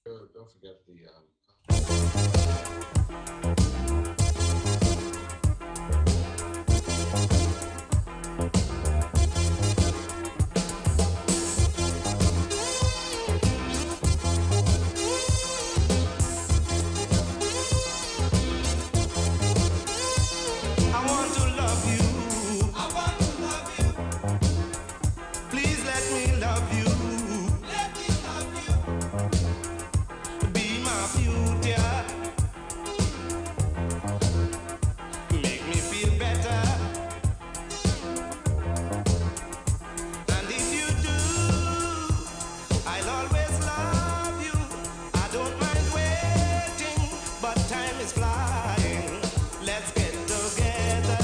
Don't forget the I want to love you. I want to love you. Please let me love you. Let me love you. Be my future. Make me feel better. And if you do, I'll always love you. I don't mind waiting, but time is flying. Let's get together.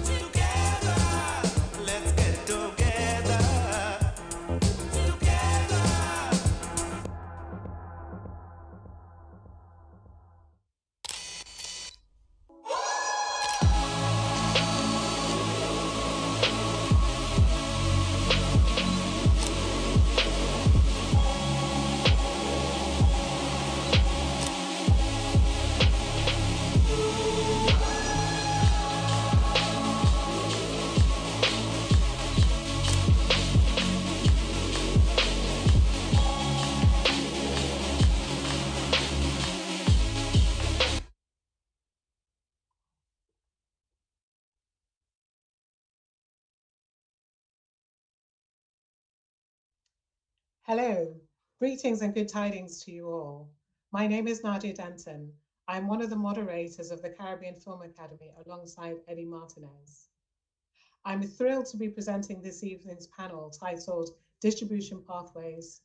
Together. Let's get together. Together. Hello, greetings and good tidings to you all. My name is Nadia Denton. I'm one of the moderators of the Caribbean Film Academy alongside Eddie Martinez. I'm thrilled to be presenting this evening's panel titled Distribution Pathways.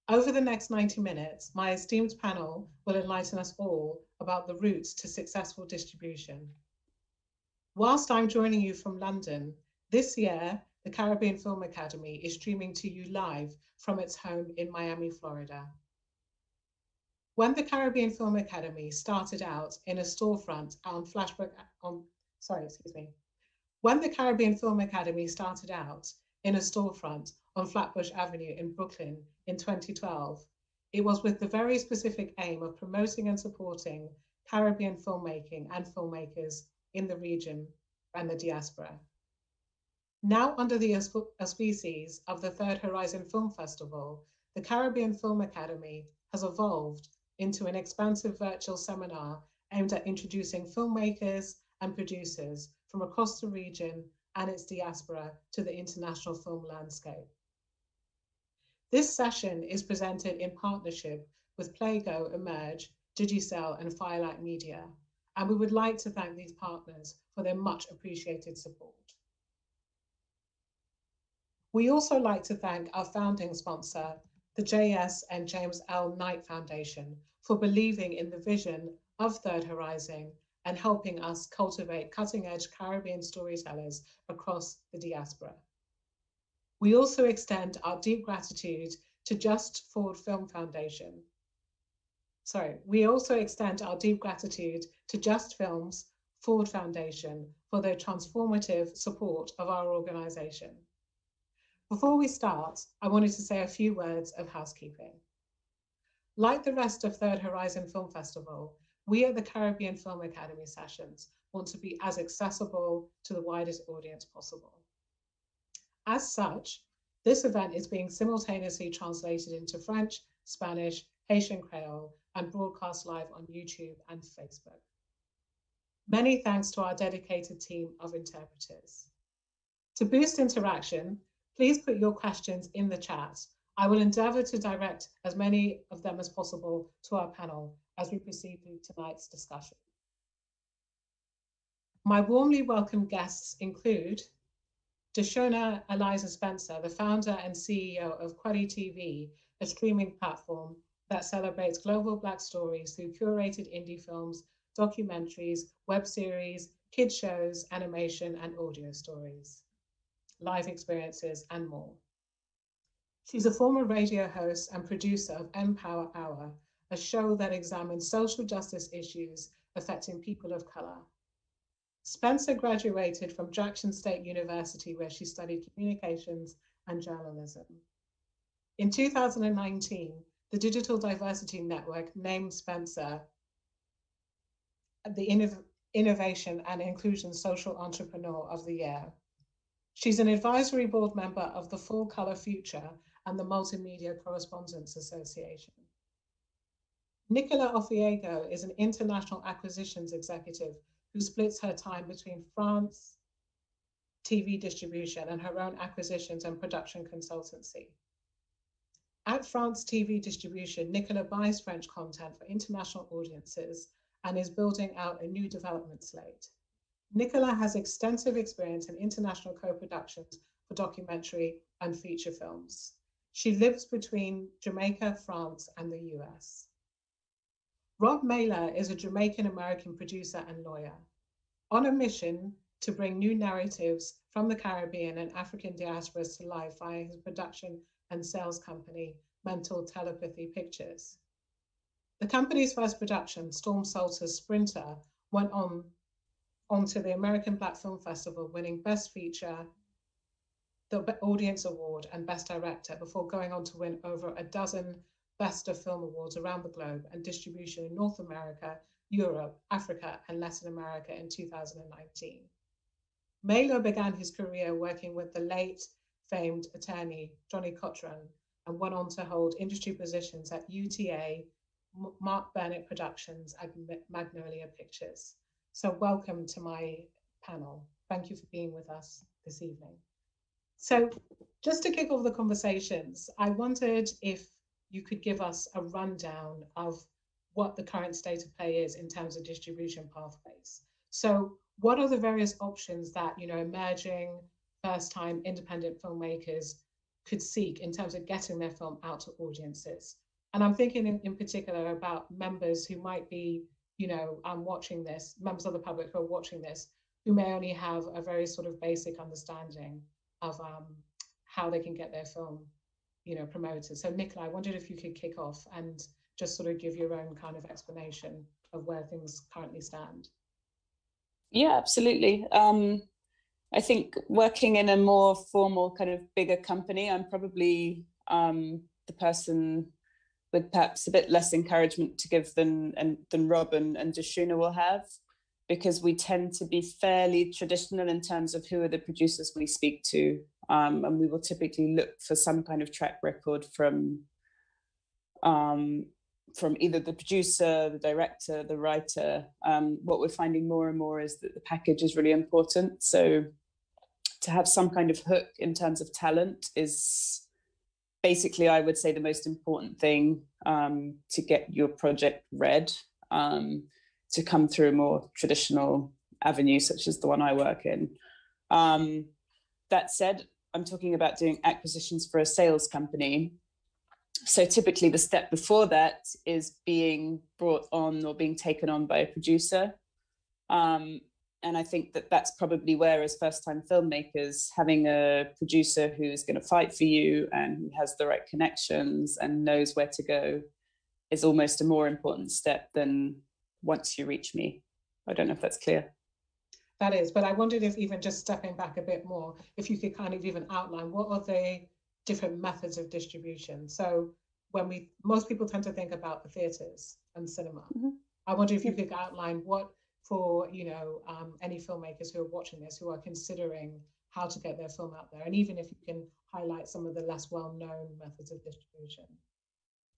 Over the next 90 minutes, my esteemed panel will enlighten us all about the routes to successful distribution. Whilst I'm joining you from London, this year, the Caribbean Film Academy is streaming to you live from its home in Miami, Florida. When the Caribbean Film Academy started out in a storefront on When the Caribbean Film Academy started out in a storefront on Flatbush Avenue in Brooklyn in 2012, it was with the very specific aim of promoting and supporting Caribbean filmmaking and filmmakers in the region and the diaspora. Now under the auspices of the Third Horizon Film Festival, the Caribbean Film Academy has evolved into an expansive virtual seminar aimed at introducing filmmakers and producers from across the region and its diaspora to the international film landscape. This session is presented in partnership with Playgo, Emerge, Digicel, and Firelight Media, and we would like to thank these partners for their much appreciated support. We also like to thank our founding sponsor, the J.S. and James L. Knight Foundation, for believing in the vision of Third Horizon and helping us cultivate cutting-edge Caribbean storytellers across the diaspora. We also extend our deep gratitude to Just Forward Film Foundation. We also extend our deep gratitude to Just Films Forward Foundation for their transformative support of our organization. Before we start, I wanted to say a few words of housekeeping. Like the rest of Third Horizon Film Festival, we at the Caribbean Film Academy sessions want to be as accessible to the widest audience possible. As such, this event is being simultaneously translated into French, Spanish, Haitian Creole, and broadcast live on YouTube and Facebook. Many thanks to our dedicated team of interpreters. To boost interaction, please put your questions in the chat. I will endeavour to direct as many of them as possible to our panel as we proceed through tonight's discussion. My warmly welcome guests include Dashona Eliza Spencer, the founder and CEO of Query TV, a streaming platform that celebrates global Black stories through curated indie films, documentaries, web series, kids shows, animation, and audio stories, live experiences, and more. She's a former radio host and producer of Empower Hour, a show that examines social justice issues affecting people of color. Spencer graduated from Jackson State University, where she studied communications and journalism. In 2019, the Digital Diversity Network named Spencer the Innovation and Inclusion Social Entrepreneur of the Year. She's an advisory board member of the Full Color Future and the Multimedia Correspondence Association. Nicola Ofiego is an international acquisitions executive who splits her time between France TV distribution and her own acquisitions and production consultancy. At France TV Distribution, Nicola buys French content for international audiences and is building out a new development slate. Nicola has extensive experience in international co-productions for documentary and feature films. She lives between Jamaica, France, and the US. Rob Mailer is a Jamaican-American producer and lawyer. On a mission to bring new narratives from the Caribbean and African diasporas to life via his production and sales company, Mental Telepathy Pictures. The company's first production, Storm Salter's Sprinter, went onto the American Black Film Festival, winning Best Feature, the Audience Award, and Best Director, before going on to win over a dozen Best of Film Awards around the globe and distribution in North America, Europe, Africa, and Latin America in 2019. Mailer began his career working with the late famed attorney Johnny Cochran and went on to hold industry positions at UTA, Mark Burnett Productions, and Magnolia Pictures. So welcome to my panel. Thank you for being with us this evening. So just to kick off the conversations, I wondered if you could give us a rundown of what the current state of play is in terms of distribution pathways. So what are the various options that, emerging first-time independent filmmakers could seek in terms of getting their film out to audiences? And I'm thinking in particular about members who might be, watching this, members of the public who are watching this, who may only have a very sort of basic understanding of how they can get their film, promoted. So Nicola, I wondered if you could kick off and just sort of give your own kind of explanation of where things currently stand. Yeah, absolutely. I think working in a more formal kind of bigger company, I'm probably the person with perhaps a bit less encouragement to give than Rob and Dashuna will have, because we tend to be fairly traditional in terms of who are the producers we speak to. And we will typically look for some kind of track record from either the producer, the director, the writer. What we're finding more and more is that the package is really important. So to have some kind of hook in terms of talent is basically, I would say, the most important thing to get your project read, to come through a more traditional avenue, such as the one I work in. That said, I'm talking about doing acquisitions for a sales company. So typically the step before that is being brought on or being taken on by a producer. And I think that that's probably where, as first-time filmmakers, having a producer who is going to fight for you and who has the right connections and knows where to go is almost a more important step than once you reach me. I don't know if that's clear. That is, but I wondered if, even just stepping back a bit more, if you could kind of even outline what are the different methods of distribution. So when most people tend to think about the theatres and cinema. Mm-hmm. I wonder if you could outline what, for any filmmakers who are watching this, who are considering how to get their film out there, and even if you can highlight some of the less well-known methods of distribution.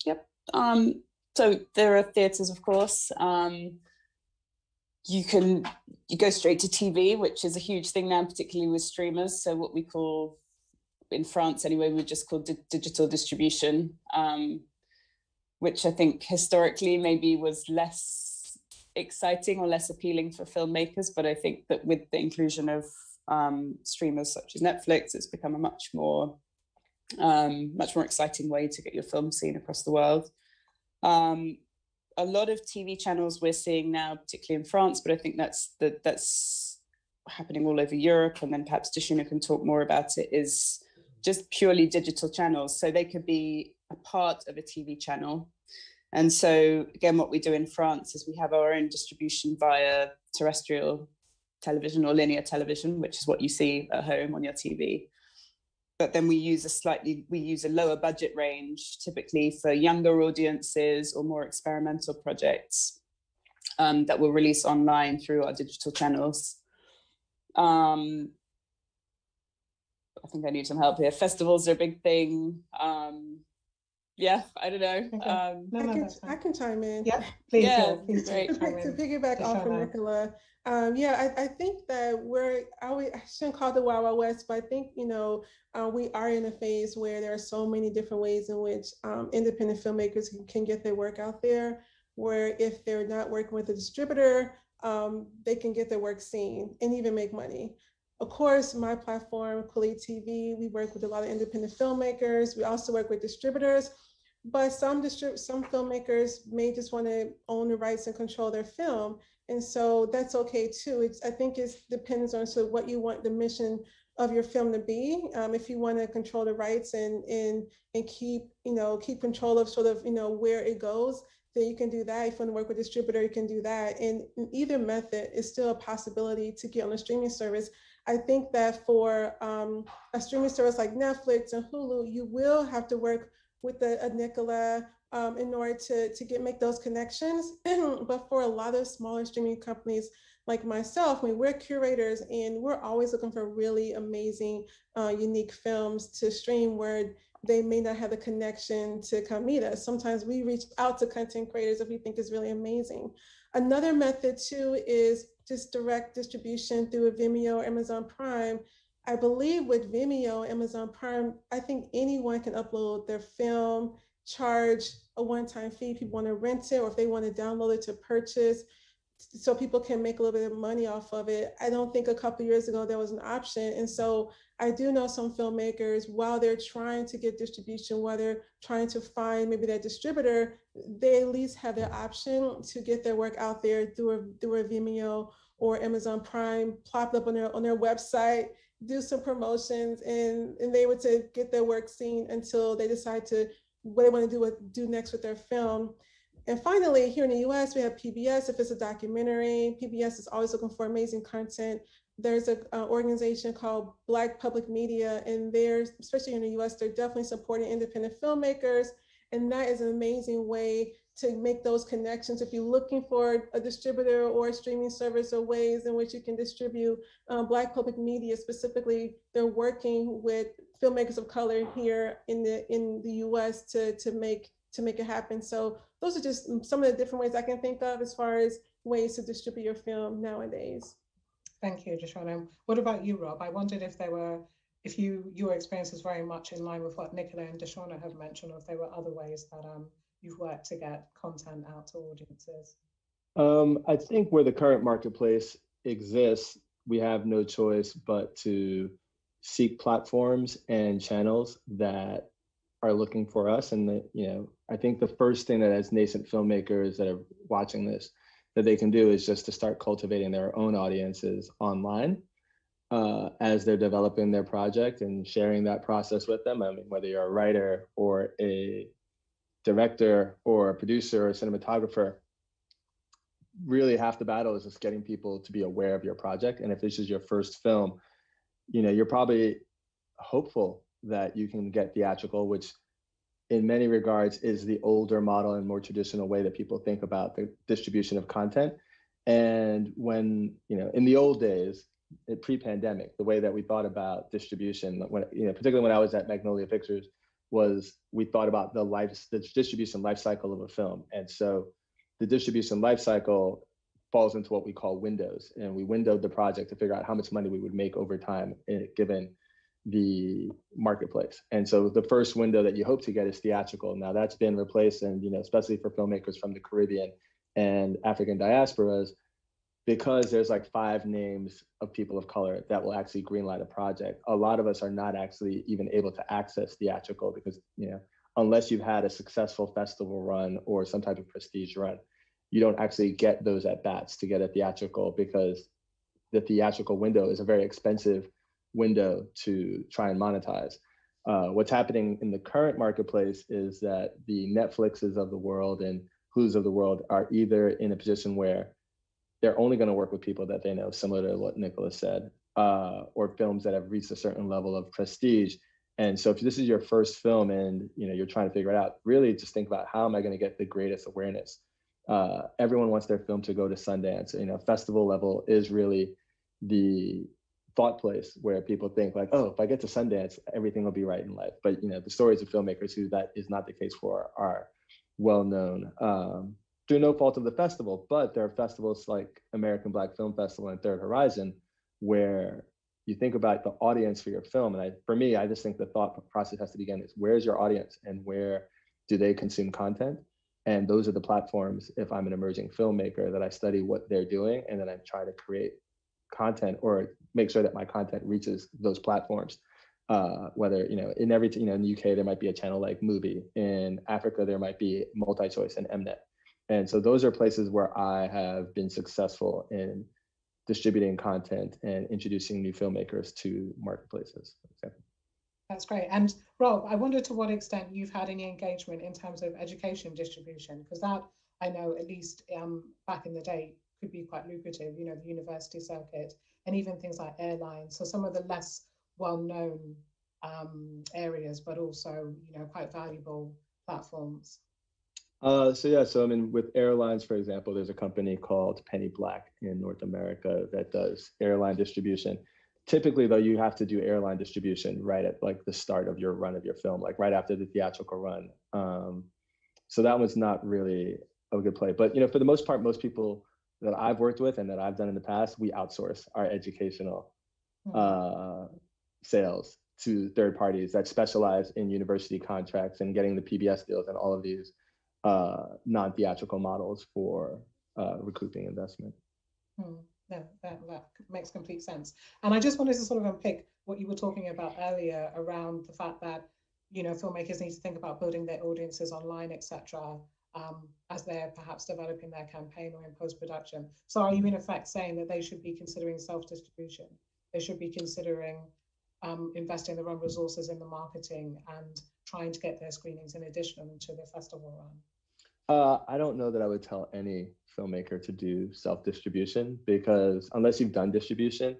Yep. So there are theatres, of course. You go straight to TV, which is a huge thing now, particularly with streamers. So what we call, in France anyway, we just call digital distribution, which I think historically maybe was less exciting or less appealing for filmmakers. But I think that with the inclusion of streamers such as Netflix, it's become a much more exciting way to get your film seen across the world. A lot of TV channels we're seeing now, particularly in France, but I think that's happening all over Europe, and then perhaps Dashuna can talk more about it, is just purely digital channels. So they could be a part of a TV channel. And so again, what we do in France is we have our own distribution via terrestrial television or linear television, which is what you see at home on your TV. but then we use a lower budget range, typically for younger audiences or more experimental projects that we'll release online through our digital channels. I think I need some help here. Festivals are a big thing. Yeah, I don't know. Okay. I can chime in. Yeah, please. Yeah, Please great. To piggyback off of Nicola, I think that I shouldn't call it the Wild Wild West, but I think, we are in a phase where there are so many different ways in which independent filmmakers can get their work out there, where if they're not working with a distributor, they can get their work seen and even make money. Of course, my platform, Khalid TV, we work with a lot of independent filmmakers. We also work with distributors. But some filmmakers may just want to own the rights and control their film, and so that's okay too. I think it depends on what you want the mission of your film to be. If you want to control the rights and keep control of where it goes, then you can do that. If you want to work with a distributor, you can do that. And in either method is still a possibility to get on a streaming service. I think that for a streaming service like Netflix and Hulu, you will have to work with a Nicola in order to make those connections. But for a lot of smaller streaming companies like myself, we're curators and we're always looking for really amazing, unique films to stream where they may not have the connection to come meet us. Sometimes we reach out to content creators if we think is really amazing. Another method too is just direct distribution through a Vimeo or Amazon Prime. I believe with Vimeo, Amazon Prime, I think anyone can upload their film, charge a one-time fee if people want to rent it or if they want to download it to purchase, so people can make a little bit of money off of it. I don't think a couple of years ago there was an option. And so I do know some filmmakers, while they're trying to get distribution, while they're trying to find maybe that distributor, they at least have the option to get their work out there through a Vimeo or Amazon Prime, plop it up on their website, do some promotions, and they were to get their work seen until they decide what they want to do next with their film. And finally, here in the US, we have PBS. If it's a documentary, PBS is always looking for amazing content. There's an organization called Black Public Media, and especially in the US, they're definitely supporting independent filmmakers. And that is an amazing way to make those connections. If you're looking for a distributor or a streaming service or ways in which you can distribute, Black Public Media specifically, they're working with filmmakers of color here in the US to make it happen. So those are just some of the different ways I can think of as far as ways to distribute your film nowadays. Thank you, Deshauna. What about you, Rob? I wondered if your experience is very much in line with what Nicola and Deshauna have mentioned, or if there were other ways that you've worked to get content out to audiences. I think where the current marketplace exists, we have no choice but to seek platforms and channels that are looking for us. And I think the first thing that as nascent filmmakers that are watching this, that they can do is just to start cultivating their own audiences online as they're developing their project and sharing that process with them. I mean, whether you're a writer or a director or a producer or a cinematographer, really half the battle is just getting people to be aware of your project. And if this is your first film, you're probably hopeful that you can get theatrical, which in many regards is the older model and more traditional way that people think about the distribution of content. And when, in the old days, pre-pandemic, the way that we thought about distribution, particularly when I was at Magnolia Pictures, was we thought about the distribution life cycle of a film. And so the distribution life cycle falls into what we call windows. And we windowed the project to figure out how much money we would make over time given the marketplace. And so the first window that you hope to get is theatrical. Now that's been replaced, and especially for filmmakers from the Caribbean and African diasporas, because there's like 5 names of people of color that will actually greenlight a project. A lot of us are not actually even able to access theatrical because, unless you've had a successful festival run or some type of prestige run, you don't actually get those at bats to get a theatrical, because the theatrical window is a very expensive window to try and monetize. What's happening in the current marketplace is that the Netflixes of the world and Hulu's of the world are either in a position where they're only going to work with people that they know, similar to what Nicola said, or films that have reached a certain level of prestige. And so if this is your first film and you're trying to figure it out, really just think about, how am I going to get the greatest awareness? Everyone wants their film to go to Sundance. Festival level is really the thought place where people think like, oh, if I get to Sundance, everything will be right in life. But the stories of filmmakers who that is not the case for are well known, through no fault of the festival. But there are festivals like American Black Film Festival and Third Horizon, where you think about the audience for your film. And for me, I just think the thought process has to begin is, where's your audience and where do they consume content? And those are the platforms, if I'm an emerging filmmaker, that I study what they're doing, and then I try to create content or make sure that my content reaches those platforms. Whether, in every, in the UK, there might be a channel like Mubi. In Africa, there might be MultiChoice and Mnet. And so those are places where I have been successful in distributing content and introducing new filmmakers to marketplaces. That's great. And Rob, I wonder to what extent you've had any engagement in terms of education distribution, because that, I know, at least back in the day, could be quite lucrative, the university circuit, and even things like airlines. So some of the less well-known areas, but also, quite valuable platforms. So I mean, with airlines, for example, there's a company called Penny Black in North America that does airline distribution. Typically, though, you have to do airline distribution right at like the start of your run of your film, like right after the theatrical run. So that was not really a good play. But for the most part, most people that I've worked with and that I've done in the past, we outsource our educational sales to third parties that specialize in university contracts and getting the PBS deals and all of these non-theatrical models for recouping investment. No, that makes complete sense. And I just wanted to sort of unpick what you were talking about earlier around the fact that, filmmakers need to think about building their audiences online, etc., as they're perhaps developing their campaign or in post-production. So are you in effect saying that they should be considering self-distribution? They should be considering investing their own resources in the marketing and trying to get their screenings in addition to the festival run? I don't know that I would tell any filmmaker to do self-distribution, because unless you've done distribution,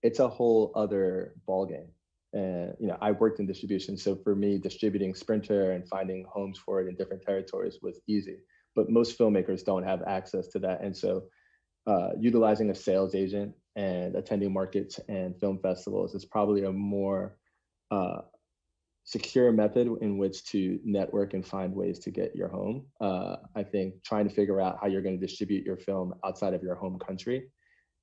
it's a whole other ballgame. And I worked in distribution, so for me, distributing Sprinter and finding homes for it in different territories was easy. But most filmmakers don't have access to that, and so utilizing a sales agent and attending markets and film festivals is probably a more secure method in which to network and find ways to get your home. I think trying to figure out how you're going to distribute your film outside of your home country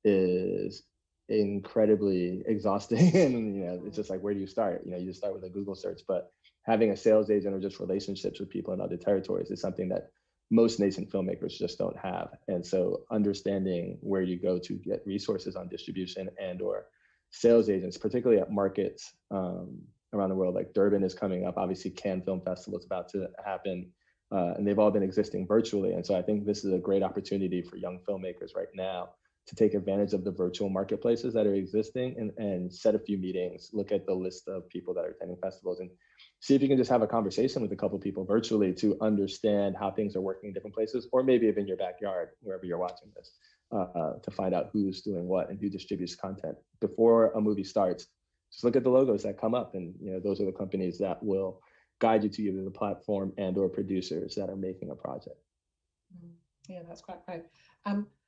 is incredibly exhausting. And it's just like, where do you start? You just start with a Google search. But having a sales agent or just relationships with people in other territories is something that most nascent filmmakers just don't have. And so understanding where you go to get resources on distribution and or sales agents, particularly at markets around the world, like Durban is coming up, obviously Cannes Film Festival is about to happen, and they've all been existing virtually. And so I think this is a great opportunity for young filmmakers right now to take advantage of the virtual marketplaces that are existing and set a few meetings, look at the list of people that are attending festivals, and see if you can just have a conversation with a couple of people virtually to understand how things are working in different places, or maybe even your backyard, wherever you're watching this, to find out who's doing what and who distributes content. Before a movie starts, just look at the logos that come up, and those are the companies that will guide you to either the platform and or producers that are making a project. Yeah, that's quite right.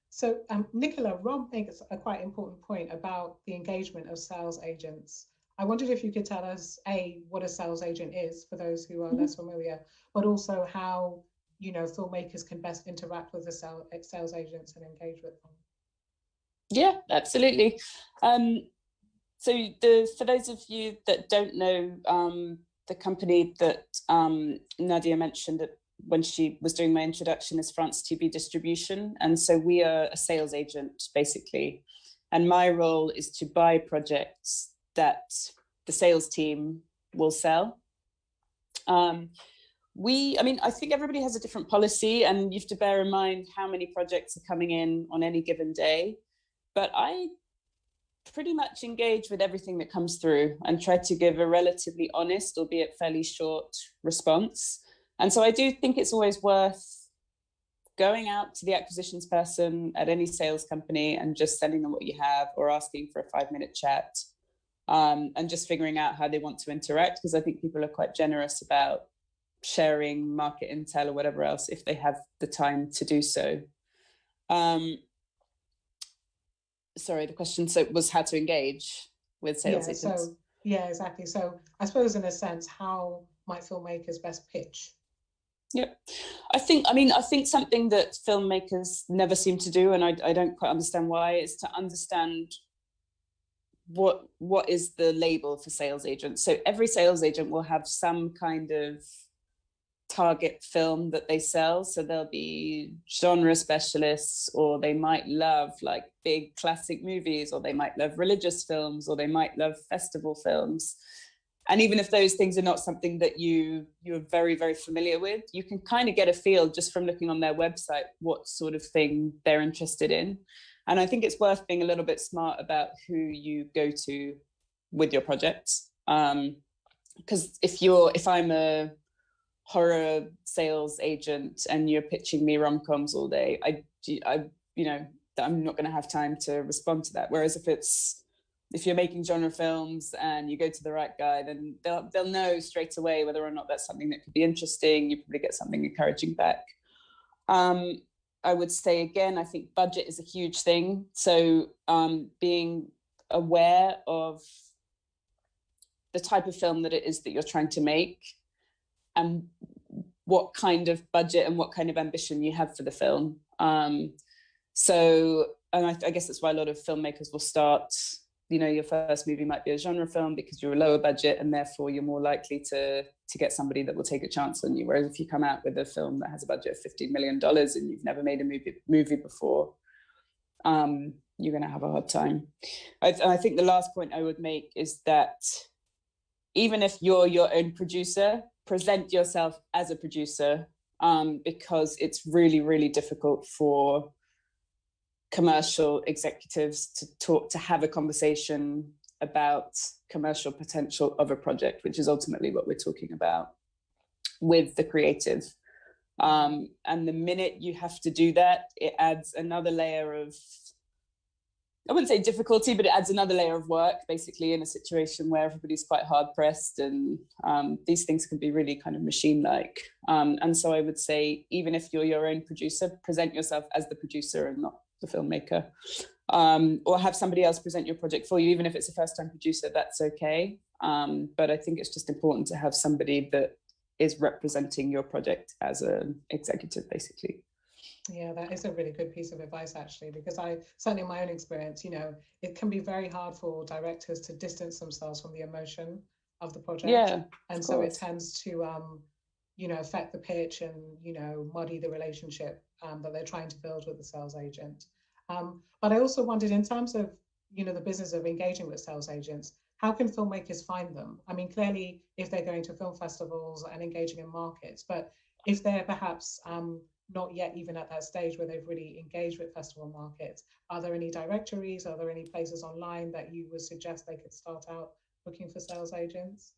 So Nicola, Rob makes a quite important point about the engagement of sales agents. I wondered if you could tell us, A, what a sales agent is for those who are less familiar, but also how filmmakers can best interact with the sales agents and engage with them. Yeah, absolutely. So for those of you that don't know, the company that Nadia mentioned that when she was doing my introduction is France 2B Distribution. And so we are a sales agent, basically. And my role is to buy projects that the sales team will sell. I think everybody has a different policy, and you have to bear in mind how many projects are coming in on any given day. But I pretty much engage with everything that comes through and try to give a relatively honest, albeit fairly short, response. And so I do think it's always worth going out to the acquisitions person at any sales company and just sending them what you have, or asking for a 5-minute chat. and just figuring out how they want to interact, because I think people are quite generous about sharing market intel or whatever else if they have the time to do so. Sorry, the question was how to engage with sales agents. So yeah, exactly. So I suppose in a sense, how might filmmakers best pitch? Yeah, I think something that filmmakers never seem to do, and I don't quite understand why, is to understand what is the label for sales agents. So every sales agent will have some kind of target film that they sell. So they'll be genre specialists, or they might love like big classic movies, or they might love religious films, or they might love festival films. And even if those things are not something that you're very, very familiar with, you can kind of get a feel just from looking on their website what sort of thing they're interested in. And I think it's worth being a little bit smart about who you go to with your projects. Because if I'm a horror sales agent and you're pitching me rom-coms all day, I'm not going to have time to respond to that. Whereas if you're making genre films and you go to the right guy, then they'll know straight away whether or not that's something that could be interesting. You probably get something encouraging back. I would say, again, I think budget is a huge thing. So being aware of the type of film that it is that you're trying to make, and what kind of budget and what kind of ambition you have for the film. And I guess that's why a lot of filmmakers will start, your first movie might be a genre film because you're a lower budget, and therefore you're more likely to get somebody that will take a chance on you. Whereas if you come out with a film that has a budget of $15 million and you've never made a movie before, you're going to have a hard time. I think the last point I would make is that even if you're your own producer, present yourself as a producer, because it's really, really difficult for commercial executives to have a conversation about commercial potential of a project, which is ultimately what we're talking about with the creative. And the minute you have to do that, it adds another layer of, I wouldn't say difficulty, but it adds another layer of work, basically, in a situation where everybody's quite hard pressed, and these things can be really kind of machine-like. And so I would say, even if you're your own producer, present yourself as the producer and not the filmmaker, or have somebody else present your project for you. Even if it's a first-time producer, that's okay. But I think it's just important to have somebody that is representing your project as an executive, basically. Yeah, that is a really good piece of advice, actually, because certainly in my own experience, it can be very hard for directors to distance themselves from the emotion of the project. Yeah, and so it tends to, affect the pitch and, muddy the relationship that they're trying to build with the sales agent. But I also wondered, in terms of, the business of engaging with sales agents, how can filmmakers find them? I mean, clearly, if they're going to film festivals and engaging in markets, but if they're perhaps not yet even at that stage where they've really engaged with festival markets, are there any directories? Are there any places online that you would suggest they could start out looking for sales agents?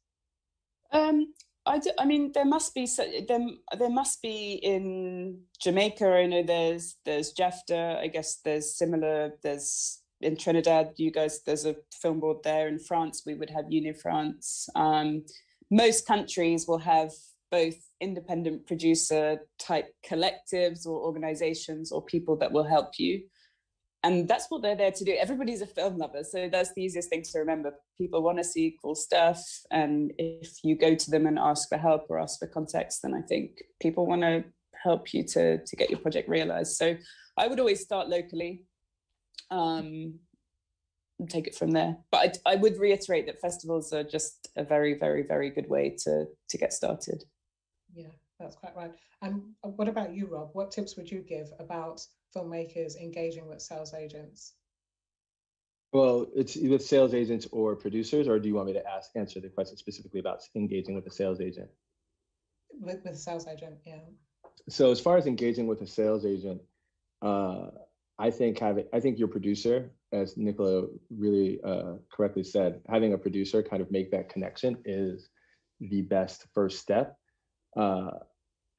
I mean, there must be in Jamaica. I know there's JAFTA. I guess there's in Trinidad, there's a film board there. In France, we would have Unifrance. Most countries will have both independent producer type collectives or organizations or people that will help you. And that's what they're there to do. Everybody's a film lover, so that's the easiest thing to remember. People want to see cool stuff, and if you go to them and ask for help or ask for context, then I think people want to help you to get your project realized. So I would always start locally, and take it from there. But I would reiterate that festivals are just a very, very, very good way to get started. Yeah, that's quite right. And what about you, Rob? What tips would you give about filmmakers engaging with sales agents? Well, it's either sales agents or producers, or do you want me to answer the question specifically about engaging with a sales agent? With a sales agent, yeah. So as far as engaging with a sales agent, I think your producer, as Nicola really correctly said, having a producer kind of make that connection is the best first step.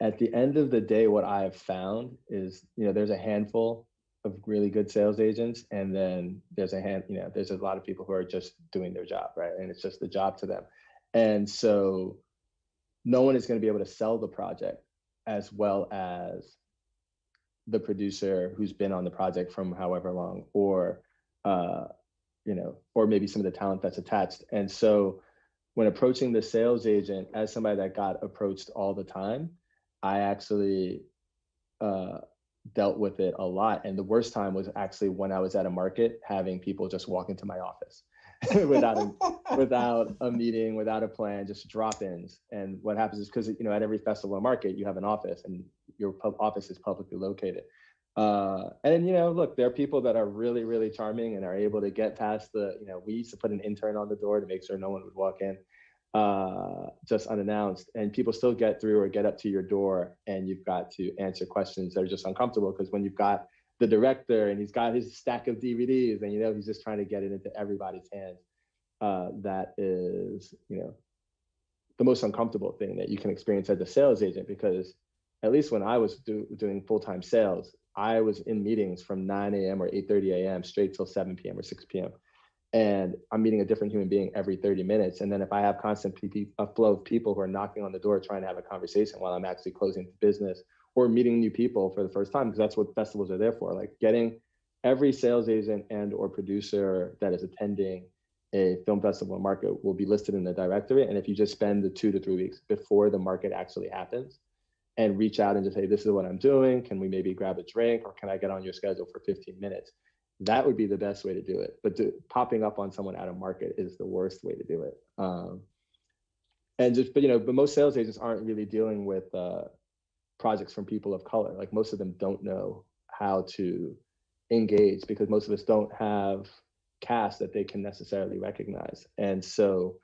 At the end of the day, what I have found is, there's a handful of really good sales agents, and then there's there's a lot of people who are just doing their job, right? And it's just the job to them. And so no one is going to be able to sell the project as well as the producer who's been on the project from however long, or or maybe some of the talent that's attached. And so when approaching the sales agent, as somebody that got approached all the time, I actually dealt with it a lot. And the worst time was actually when I was at a market having people just walk into my office without a meeting, without a plan, just drop-ins. And what happens is, because at every festival or market you have an office, and your office is publicly located. And look, there are people that are really, really charming and are able to get past we used to put an intern on the door to make sure no one would walk in just unannounced, and people still get through or get up to your door, and you've got to answer questions that are just uncomfortable, because when you've got the director and he's got his stack of DVDs and he's just trying to get it into everybody's hands, that is the most uncomfortable thing that you can experience as a sales agent. Because at least when I was doing full-time sales, I was in meetings from 9 a.m. or 8:30 a.m. straight till 7 p.m. or 6 p.m. And I'm meeting a different human being every 30 minutes. And then if I have constant a flow of people who are knocking on the door trying to have a conversation while I'm actually closing the business or meeting new people for the first time, because that's what festivals are there for, like getting every sales agent and or producer that is attending a film festival or market will be listed in the directory. And if you just spend the 2 to 3 weeks before the market actually happens and reach out and just say, this is what I'm doing, can we maybe grab a drink, or can I get on your schedule for 15 minutes? That would be the best way to do it. But popping up on someone at a market is the worst way to do it. But most sales agents aren't really dealing with projects from people of color. Like, most of them don't know how to engage, because most of us don't have cast that they can necessarily recognize. And so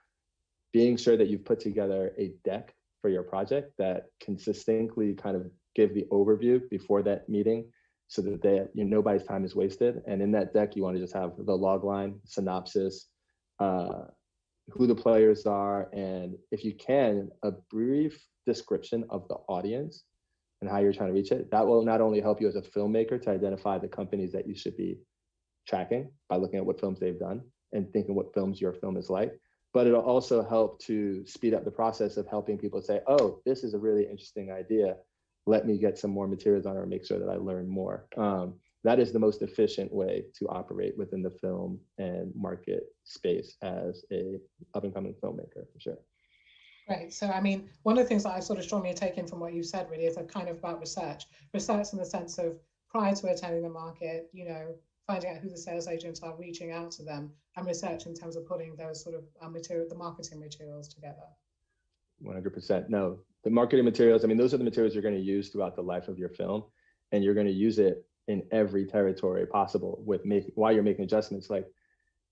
being sure that you've put together a deck for your project that can succinctly kind of give the overview before that meeting, so that nobody's time is wasted. And in that deck, you want to just have the log line, synopsis, who the players are, and if you can, a brief description of the audience and how you're trying to reach it. That will not only help you as a filmmaker to identify the companies that you should be tracking by looking at what films they've done and thinking what films your film is like, but it'll also help to speed up the process of helping people say, oh, this is a really interesting idea. Let me get some more materials on it, or make sure that I learn more. That is the most efficient way to operate within the film and market space as a up-and-coming filmmaker, for sure. Right. So, I mean, one of the things that I sort of strongly taken from what you said really is a kind of about research in the sense of, prior to attending the market, finding out who the sales agents are, reaching out to them, and research in terms of putting those sort of the marketing materials together. 100%. No, the marketing materials, I mean, those are the materials you're going to use throughout the life of your film, and you're going to use it in every territory possible while you're making adjustments. Like,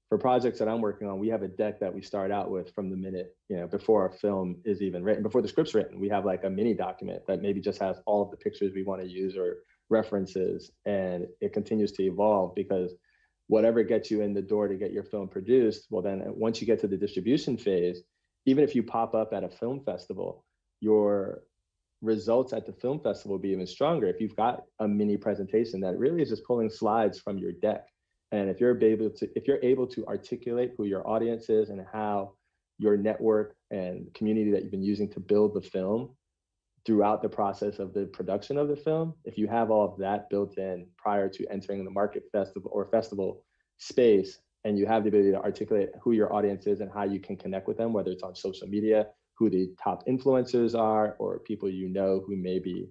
for projects that I'm working on, we have a deck that we start out with from the minute, before our film is even written, before the script's written. We have like a mini document that maybe just has all of the pictures we want to use or references, and it continues to evolve, because whatever gets you in the door to get your film produced, well, then once you get to the distribution phase, even if you pop up at a film festival, your results at the film festival will be even stronger if you've got a mini presentation that really is just pulling slides from your deck. And if you're able to articulate who your audience is and how your network and community that you've been using to build the film throughout the process of the production of the film, if you have all of that built in prior to entering the market festival space, and you have the ability to articulate who your audience is and how you can connect with them, whether it's on social media, who the top influencers are, or people who may be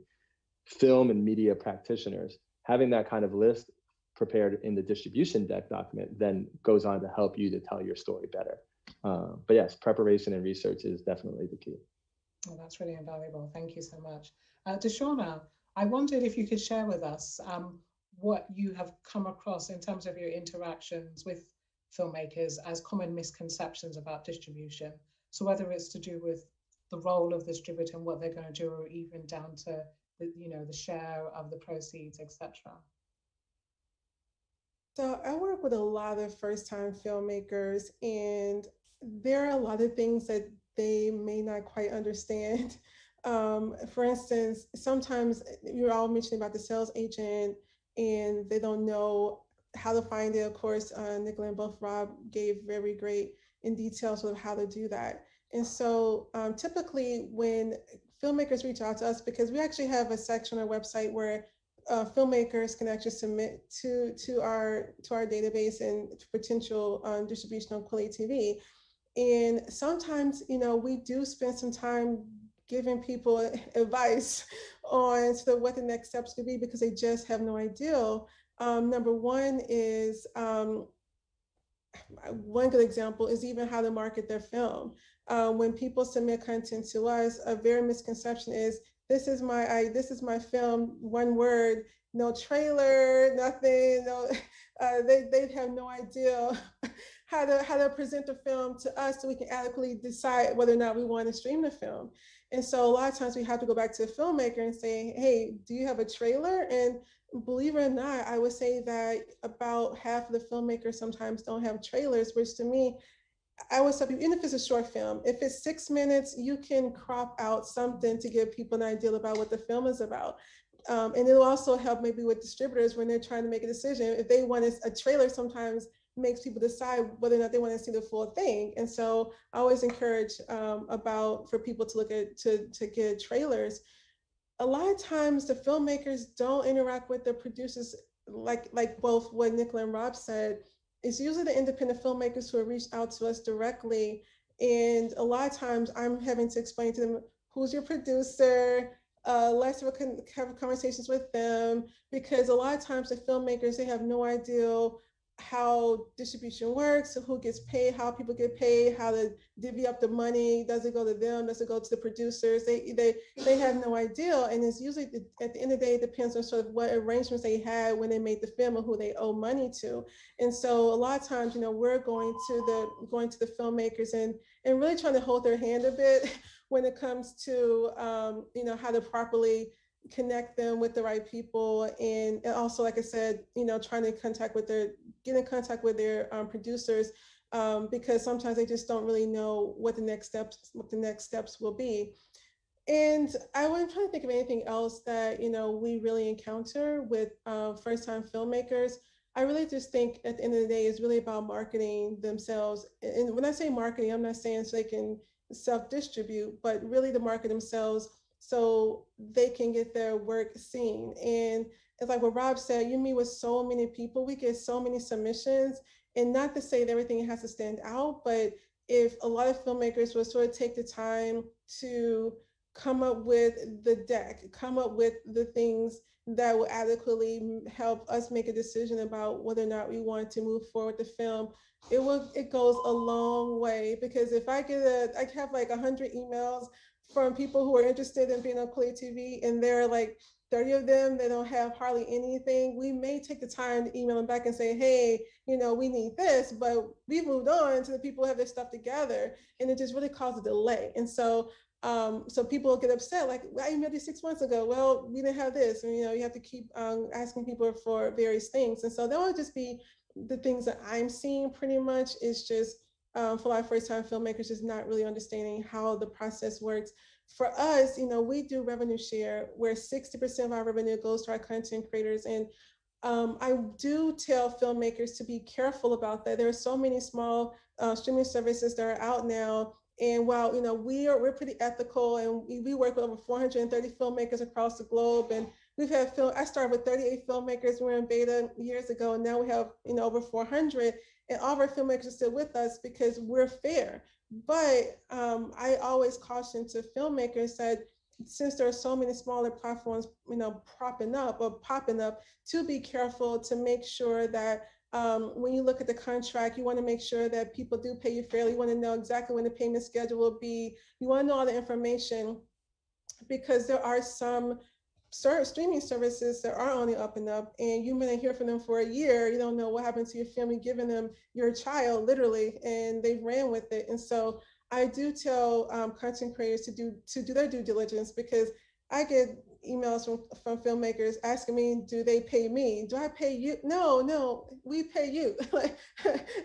film and media practitioners, having that kind of list prepared in the distribution deck document then goes on to help you to tell your story better. But yes, preparation and research is definitely the key. Oh, that's really invaluable. Thank you so much. Deshawna, I wondered if you could share with us what you have come across in terms of your interactions with filmmakers as common misconceptions about distribution. So whether it's to do with the role of the distributor and what they're going to do, or even down to the share of the proceeds, etc. So I work with a lot of first-time filmmakers, and there are a lot of things that they may not quite understand. For instance, sometimes you're all mentioning about the sales agent and they don't know how to find it. Of course, Nicola and both Rob gave very great in detail sort of how to do that. And so typically when filmmakers reach out to us, because we actually have a section on our website where filmmakers can actually submit to our database and potential distribution on Quality TV. And sometimes, we do spend some time giving people advice on sort of what the next steps could be because they just have no idea. Number one is one good example is even how to market their film. When people submit content to us, a very misconception is this is my film, one word, no trailer, nothing, no. They have no idea how to present the film to us so we can adequately decide whether or not we want to stream the film. And so a lot of times we have to go back to the filmmaker and say, hey, do you have a trailer? And believe it or not, I would say that about half of the filmmakers sometimes don't have trailers, which to me, I would tell people, even if it's a short film, if it's 6 minutes, you can crop out something to give people an idea about what the film is about. And it'll also help maybe with distributors when they're trying to make a decision. If they want a trailer, sometimes makes people decide whether or not they want to see the full thing. And so I always encourage about for people to look at to get trailers. A lot of times the filmmakers don't interact with the producers like both what Nicola and Rob said. It's usually the independent filmmakers who have reached out to us directly. And a lot of times I'm having to explain to them who's your producer. Let's have conversations with them because a lot of times the filmmakers they have no idea how distribution works, who gets paid, how people get paid, how to divvy up the money. Does it go to them? Does it go to the producers? They have no idea, and it's usually at the end of the day, it depends on sort of what arrangements they had when they made the film and who they owe money to. And so a lot of times, we're going to the filmmakers and really trying to hold their hand a bit when it comes to how to properly connect them with the right people, and also, like I said, trying to get in contact with their producers, because sometimes they just don't really know what the next steps will be. And I wasn't trying to think of anything else that we really encounter with first-time filmmakers. I really just think at the end of the day, it's really about marketing themselves. And when I say marketing, I'm not saying so they can self-distribute, but really to market themselves so they can get their work seen. And it's like what Rob said, you meet with so many people, we get so many submissions, and not to say that everything has to stand out, but if a lot of filmmakers would sort of take the time to come up with the deck, come up with the things that will adequately help us make a decision about whether or not we want to move forward with the film, it goes a long way. Because if I have like 100 emails from people who are interested in being on Play TV, and there are like 30 of them that don't have hardly anything, we may take the time to email them back and say, hey, we need this, but we've moved on to the people who have their stuff together, and it just really causes a delay. And so people get upset, like, I emailed you 6 months ago. Well, we didn't have this. And, you have to keep asking people for various things. And so that would just be the things that I'm seeing pretty much is just for a lot of first-time filmmakers just not really understanding how the process works. For us, we do revenue share where 60% of our revenue goes to our content creators. And I do tell filmmakers to be careful about that. There are so many small streaming services that are out now. And while we're pretty ethical, and we work with over 430 filmmakers across the globe, and we've had I started with 38 filmmakers. We were in beta years ago, and now we have over 400, and all of our filmmakers are still with us because we're fair. But I always caution to filmmakers that since there are so many smaller platforms, popping up, to be careful to make sure that when you look at the contract, you want to make sure that people do pay you fairly. You want to know exactly when the payment schedule will be. You want to know all the information, because there are some streaming services that are on the up and up, and you may not hear from them for a year. You don't know what happened to your family, giving them your child literally, and they've ran with it. And so I do tell content creators to do their due diligence, because I get emails from filmmakers asking me, do they pay me? Do I pay you? No, we pay you. Like,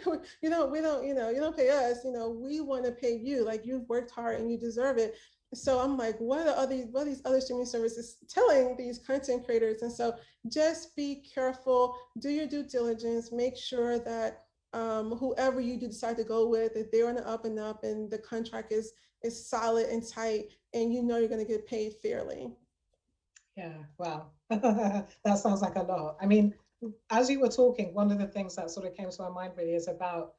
we don't, you don't pay us. We want to pay you. Like, you've worked hard and you deserve it. So I'm like, what are these other streaming services telling these content creators? And so just be careful, do your due diligence, make sure that whoever you do decide to go with, if they're on the up and up and the contract is solid and tight, and you know you're going to get paid fairly. Yeah, wow. That sounds like a lot. I mean, as you were talking, one of the things that sort of came to my mind really is about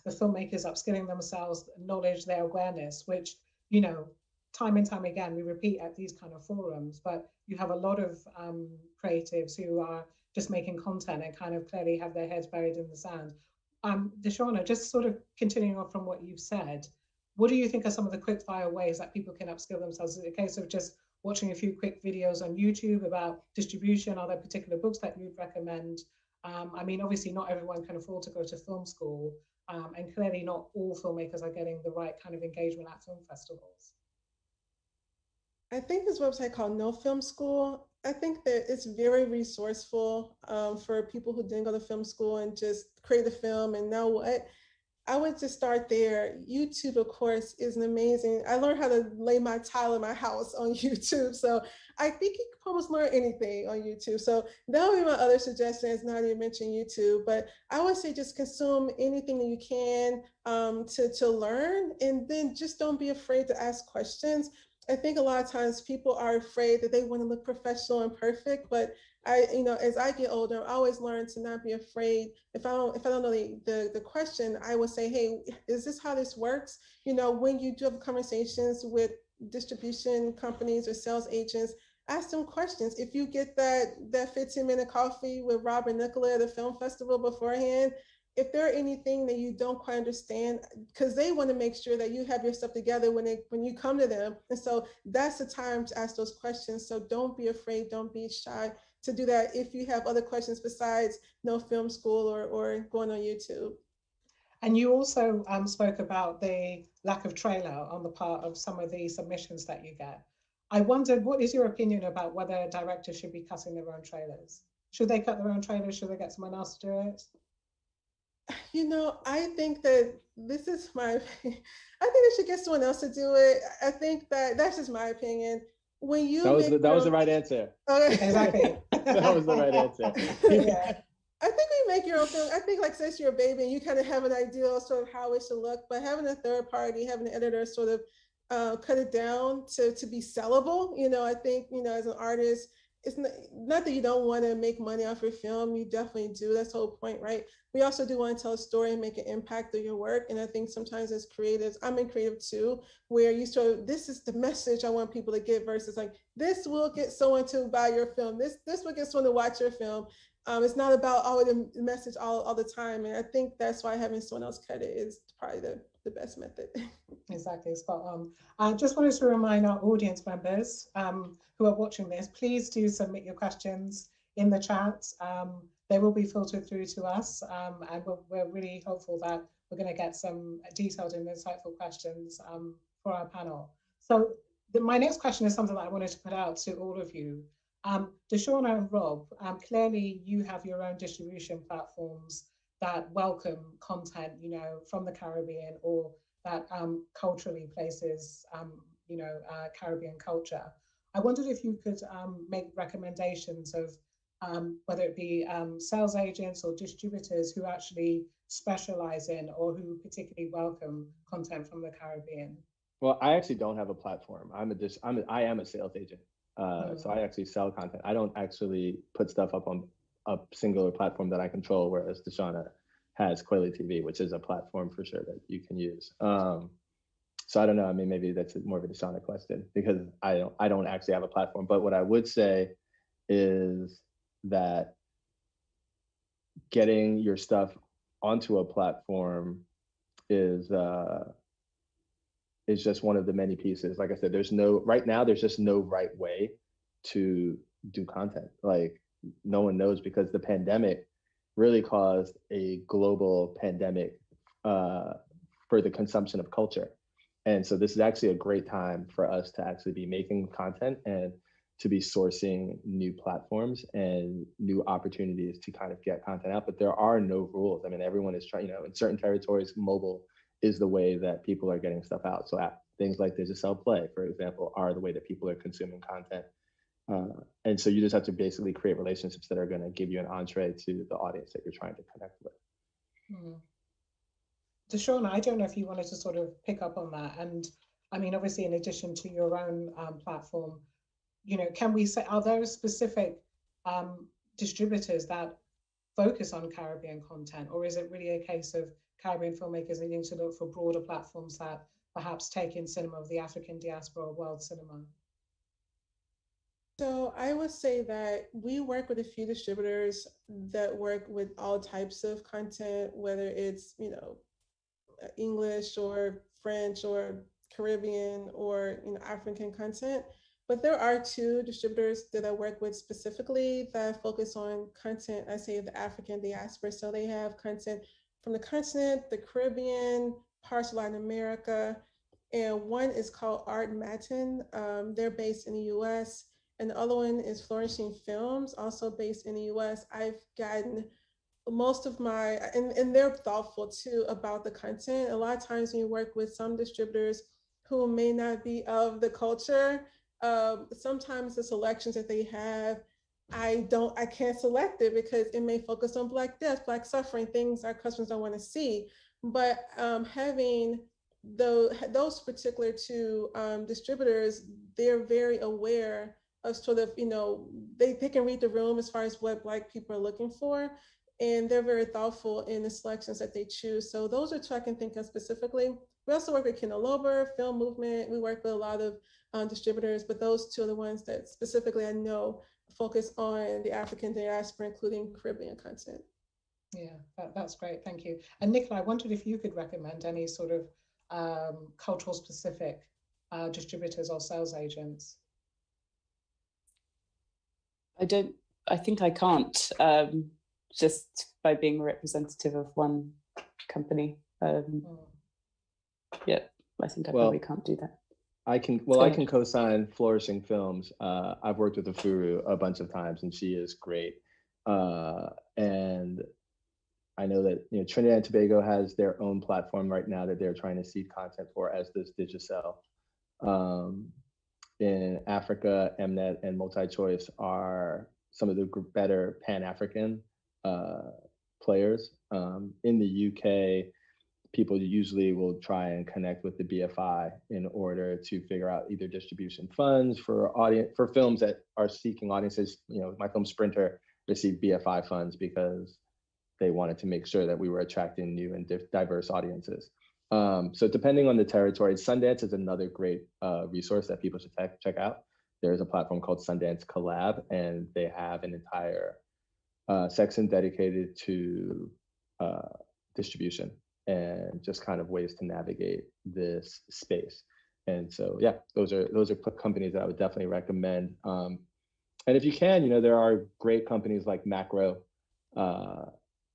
the filmmakers upskilling themselves, knowledge, their awareness, which, you know, time and time again, we repeat at these kind of forums, but you have a lot of creatives who are just making content and kind of clearly have their heads buried in the sand. Deshauna, just sort of continuing on from what you've said, what do you think are some of the quick fire ways that people can upskill themselves? Is it a case of just watching a few quick videos on YouTube about distribution? Are there particular books that you'd recommend? I mean, obviously, not everyone can afford to go to film school, and clearly not all filmmakers are getting the right kind of engagement at film festivals. I think this website called No Film School, I think that it's very resourceful for people who didn't go to film school and just create a film and know what. I would just start there. YouTube, of course, is an amazing. I learned how to lay my tile in my house on YouTube. So I think you can almost learn anything on YouTube. So that would be my other suggestions. Now you mentioned YouTube, but I would say just consume anything that you can to learn, and then just don't be afraid to ask questions. I think a lot of times people are afraid that they want to look professional and perfect, but as I get older, I always learn to not be afraid. If I don't know the question, I will say, hey, is this how this works? When you do have conversations with distribution companies or sales agents, ask them questions. If you get that 15-minute coffee with Rob and Nicola at a film festival beforehand, if there are anything that you don't quite understand, because they want to make sure that you have your stuff together when you come to them. And so that's the time to ask those questions. So don't be afraid, don't be shy to do that if you have other questions besides no film school or going on YouTube. And you also spoke about the lack of trailer on the part of some of the submissions that you get. I wondered, what is your opinion about whether directors should be cutting their own trailers? Should they cut their own trailers? Should they get someone else to do it? I think that this is my opinion. I think they should get someone else to do it. I think that's just my opinion. When you that was the right answer. Exactly. That was the right answer. Yeah. I think we make your own film. I think, like, since you're a baby and you kind of have an idea of sort of how it should look, but having a third party, having an editor sort of cut it down to be sellable. I think, as an artist, it's not that you don't want to make money off your film. You definitely do. That's the whole point, right? We also do want to tell a story and make an impact through your work. And I think sometimes as creatives, I'm in creative too, where you sort of, this is the message I want people to get versus like, this will get someone to buy your film. This will get someone to watch your film. It's not about the message all the time. And I think that's why having someone else cut it is probably the best method. Exactly, spot on. I just wanted to remind our audience members who are watching this, please do submit your questions in the chat. They will be filtered through to us, and we're really hopeful that we're going to get some detailed and insightful questions for our panel. So my next question is something that I wanted to put out to all of you. Deshauna and Rob, clearly you have your own distribution platforms that welcome content, from the Caribbean or that culturally places, Caribbean culture. I wondered if you could make recommendations of whether it be sales agents or distributors who actually specialize in or who particularly welcome content from the Caribbean. Well, I actually don't have a platform. I am a sales agent. So I actually sell content. I don't actually put stuff up on a singular platform that I control, whereas Deshauna has Coily TV, which is a platform for sure that you can use. So I don't know. I mean, maybe that's more of a Deshauna question because I don't actually have a platform. But what I would say is that getting your stuff onto a platform is just one of the many pieces. Like I said, right now there's just no right way to do content. Like no one knows because the pandemic really caused a global pandemic for the consumption of culture. And so this is actually a great time for us to actually be making content and to be sourcing new platforms and new opportunities to kind of get content out. But there are no rules. I mean, everyone is trying, in certain territories, mobile is the way that people are getting stuff out. So things like Digicel Play, for example, are the way that people are consuming content. And so you just have to basically create relationships that are going to give you an entree to the audience that you're trying to connect with. Deshawn, I don't know if you wanted to sort of pick up on that. And I mean, obviously, in addition to your own platform, you know, can we say, are there specific distributors that focus on Caribbean content, or is it really a case of Caribbean filmmakers needing to look for broader platforms that perhaps take in cinema of the African diaspora or world cinema? So I would say that we work with a few distributors that work with all types of content, whether it's, you know, English or French or Caribbean or, you know, African content. But there are two distributors that I work with specifically that focus on content, I say, of the African diaspora. So they have content from the continent, the Caribbean, parts of Latin America, and one is called Art Matin. They're based in the US. And the other one is Flourishing Films, also based in the US. I've gotten most of my, and they're thoughtful too about the content. A lot of times when you work with some distributors who may not be of the culture, sometimes the selections that they have, I can't select it because it may focus on Black death, Black suffering, things our customers don't want to see. But having those particular two distributors, they're very aware of sort of, you know, they can read the room as far as what Black people are looking for. And they're very thoughtful in the selections that they choose. So those are two I can think of specifically. We also work with Kendall Lober, Film Movement. We work with a lot of distributors, but those two are the ones that specifically I know focus on the African diaspora, including Caribbean content. Yeah, that's great. Thank you. And Nicola, I wondered if you could recommend any sort of cultural specific distributors or sales agents. I think I can't, just by being a representative of one company. Yeah, I think I probably can't do that. I can co-sign Flourishing Films. I've worked with Afuru a bunch of times, and she is great. And I know that, you know, Trinidad and Tobago has their own platform right now that they're trying to seed content for, as does Digicel. In Africa, Mnet and MultiChoice are some of the better Pan-African players. In the UK, people usually will try and connect with the BFI in order to figure out either distribution funds for films that are seeking audiences. You know, my film Sprinter received BFI funds because they wanted to make sure that we were attracting new and diverse audiences. So depending on the territory, Sundance is another great resource that people should check out. There's a platform called Sundance Collab, and they have an entire section dedicated to distribution and just kind of ways to navigate this space. And so, yeah, those are companies that I would definitely recommend. And if you can, you know, there are great companies like Macro,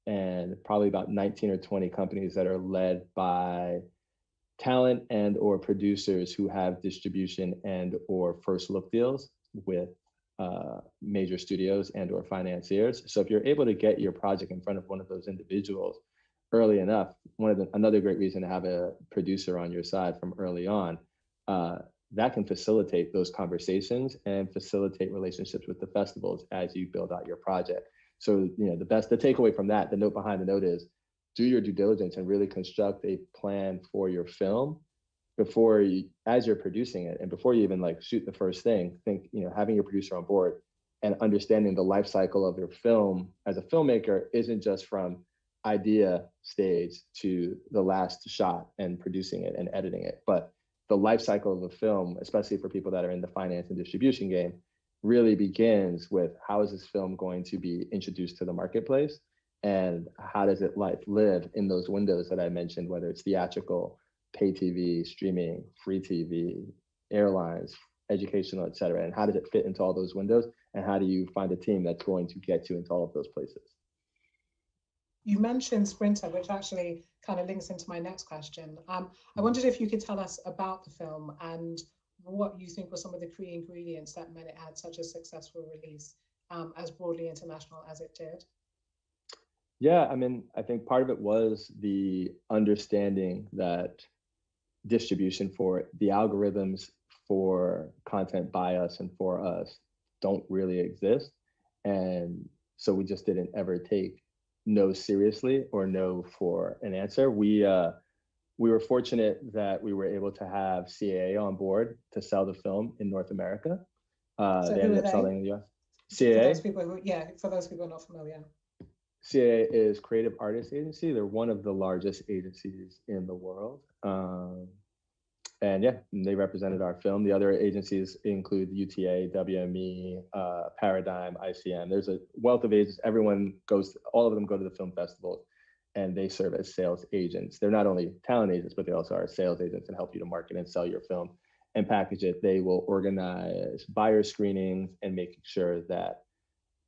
and probably about 19 or 20 companies that are led by talent and or producers who have distribution and or first look deals with major studios and or financiers. So if you're able to get your project in front of one of those individuals early enough, another great reason to have a producer on your side from early on, that can facilitate those conversations and facilitate relationships with the festivals as you build out your project. So, you know, the takeaway from that, the note behind the note is, do your due diligence and really construct a plan for your film as you're producing it, and before you even like shoot the first thing. Think, you know, having your producer on board and understanding the life cycle of your film as a filmmaker isn't just from idea stage to the last shot and producing it and editing it, but the life cycle of a film, especially for people that are in the finance and distribution game, really begins with how is this film going to be introduced to the marketplace, and how does it live in those windows that I mentioned, whether it's theatrical, pay TV, streaming, free TV, airlines, educational, et cetera, and how does it fit into all those windows, and how do you find a team that's going to get you into all of those places? You mentioned Sprinter, which actually kind of links into my next question. I wondered if you could tell us about the film and what you think were some of the key ingredients that meant it had such a successful release, as broadly international as it did. Yeah, I mean, I think part of it was the understanding that distribution for it, the algorithms for content by us and for us don't really exist. And so we just didn't ever take no seriously or no for an answer. We were fortunate that we were able to have CAA on board to sell the film in North America. So They who ended are up they? selling in the US. For those CAA, people who, yeah, for those people not familiar. CAA is Creative Artists Agency. They're one of the largest agencies in the world. And yeah, they represented our film. The other agencies include UTA, WME, Paradigm, ICM. There's a wealth of agents. All of them go to the film festivals, and they serve as sales agents. They're not only talent agents, but they also are sales agents and help you to market and sell your film and package it. They will organize buyer screenings and making sure that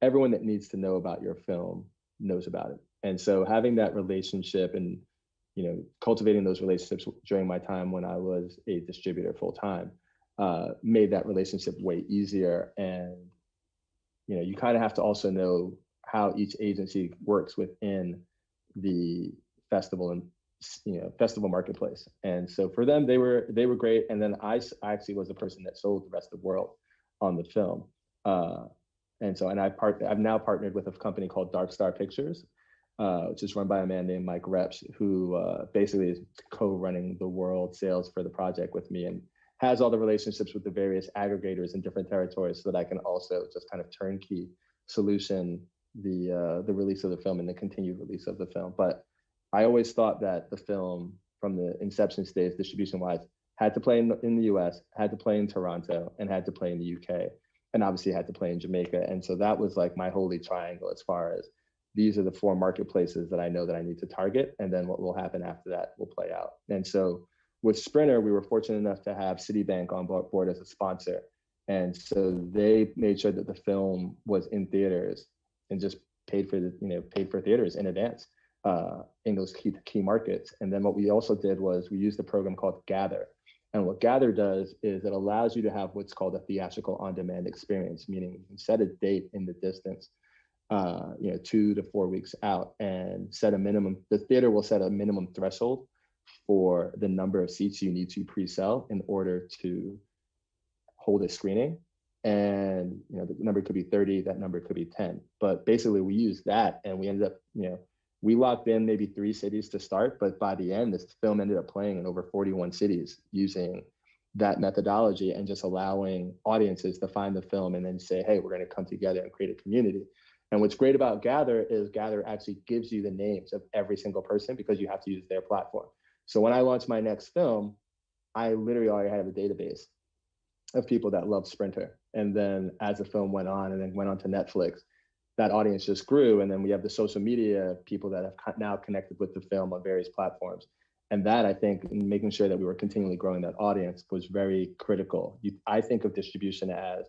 everyone that needs to know about your film knows about it. And so having that relationship and cultivating those relationships during my time when I was a distributor full time made that relationship way easier. And you kind of have to also know how each agency works within the festival and festival marketplace. And so for them, they were great. And then I actually was the person that sold the rest of the world on the film. I've now partnered with a company called Dark Star Pictures, which is run by a man named Mike Repsch, who basically is co-running the world sales for the project with me and has all the relationships with the various aggregators in different territories so that I can also just kind of turnkey solution the release of the film and the continued release of the film. But I always thought that the film from the inception stage, distribution-wise, had to play in the US, had to play in Toronto, and had to play in the UK, and obviously had to play in Jamaica. And so that was like my holy triangle as far as these are the 4 marketplaces that I know that I need to target. And then what will happen after that will play out. And so with Sprinter, we were fortunate enough to have Citibank on board as a sponsor. And so they made sure that the film was in theaters and just paid for theaters in advance in those key markets. And then what we also did was we used a program called Gather. And what Gather does is it allows you to have what's called a theatrical on-demand experience, meaning you can set a date in the distance 2 to 4 weeks out and set a minimum. The theater will set a minimum threshold for the number of seats you need to pre-sell in order to hold a screening. And the number could be 30, that number could be 10. But basically we used that and we ended up, we locked in maybe 3 cities to start, but by the end, this film ended up playing in over 41 cities using that methodology and just allowing audiences to find the film and then say, hey, we're going to come together and create a community. And what's great about Gather is Gather actually gives you the names of every single person because you have to use their platform. So when I launch my next film, I literally already have a database of people that love Sprinter. And then as the film went on and then went on to Netflix, that audience just grew. And then we have the social media people that have now connected with the film on various platforms. And that, I think, in making sure that we were continually growing that audience was very critical. I think of distribution as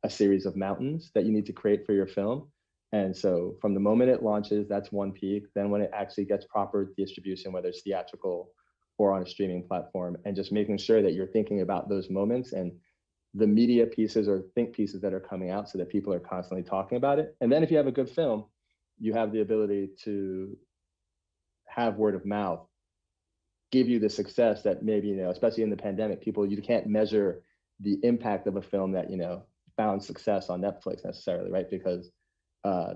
a series of mountains that you need to create for your film. And so from the moment it launches, that's one peak. Then when it actually gets proper distribution, whether it's theatrical or on a streaming platform, and just making sure that you're thinking about those moments and the media pieces or think pieces that are coming out so that people are constantly talking about it. And then if you have a good film, you have the ability to have word of mouth give you the success that maybe, especially in the pandemic, you can't measure the impact of a film that, found success on Netflix necessarily, right? Because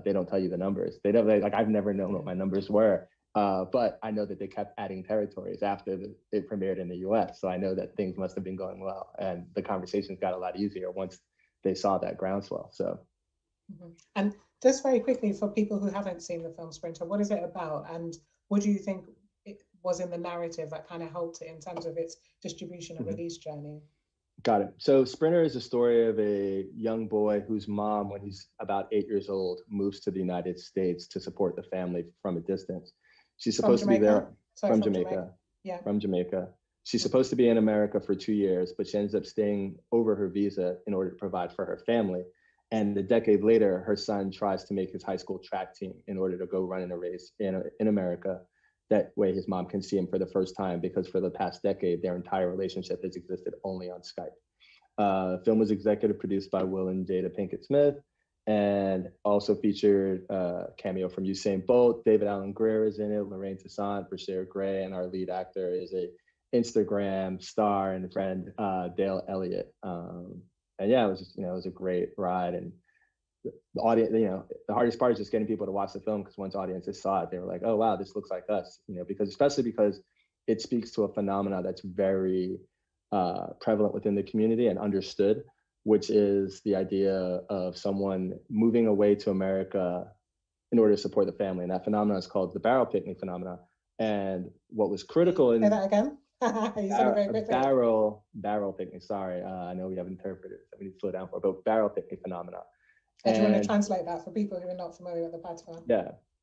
they don't tell you the numbers. I've never known what my numbers were, but I know that they kept adding territories after it premiered in the US. So I know that things must have been going well. And the conversations got a lot easier once they saw that groundswell. So. Mm-hmm. And just very quickly, for people who haven't seen the film Sprinter, what is it about? And what do you think it was in the narrative that kind of helped it in terms of its distribution and release journey? Got it. So Sprinter is a story of a young boy whose mom, when he's about 8 years old, moves to the United States to support the family from a distance. She's supposed to be there from Jamaica. Yeah. From Jamaica. She's supposed to be in America for 2 years, but she ends up staying over her visa in order to provide for her family. And a decade later, her son tries to make his high school track team in order to go run in a race in America. That way his mom can see him for the first time, because for the past decade, their entire relationship has existed only on Skype. The film was executive produced by Will and Jada Pinkett Smith. and also featured a cameo from Usain Bolt. David Alan Grier is in it, Lorraine Toussaint, Brashear Gray, and our lead actor is a Instagram star and friend, Dale Elliott. And yeah, it was just, it was a great ride. And the audience, the hardest part is just getting people to watch the film, because once audiences saw it, they were like, oh, wow, this looks like us, especially because it speaks to a phenomenon that's very prevalent within the community and understood, which is the idea of someone moving away to America in order to support the family. And that phenomenon is called the barrel picnic phenomenon. And what was critical in— Say that again. barrel picnic. Sorry, I know we have interpreters that we need to slow down for, but barrel picnic phenomena. Do you want to translate that for people who are not familiar with the patois?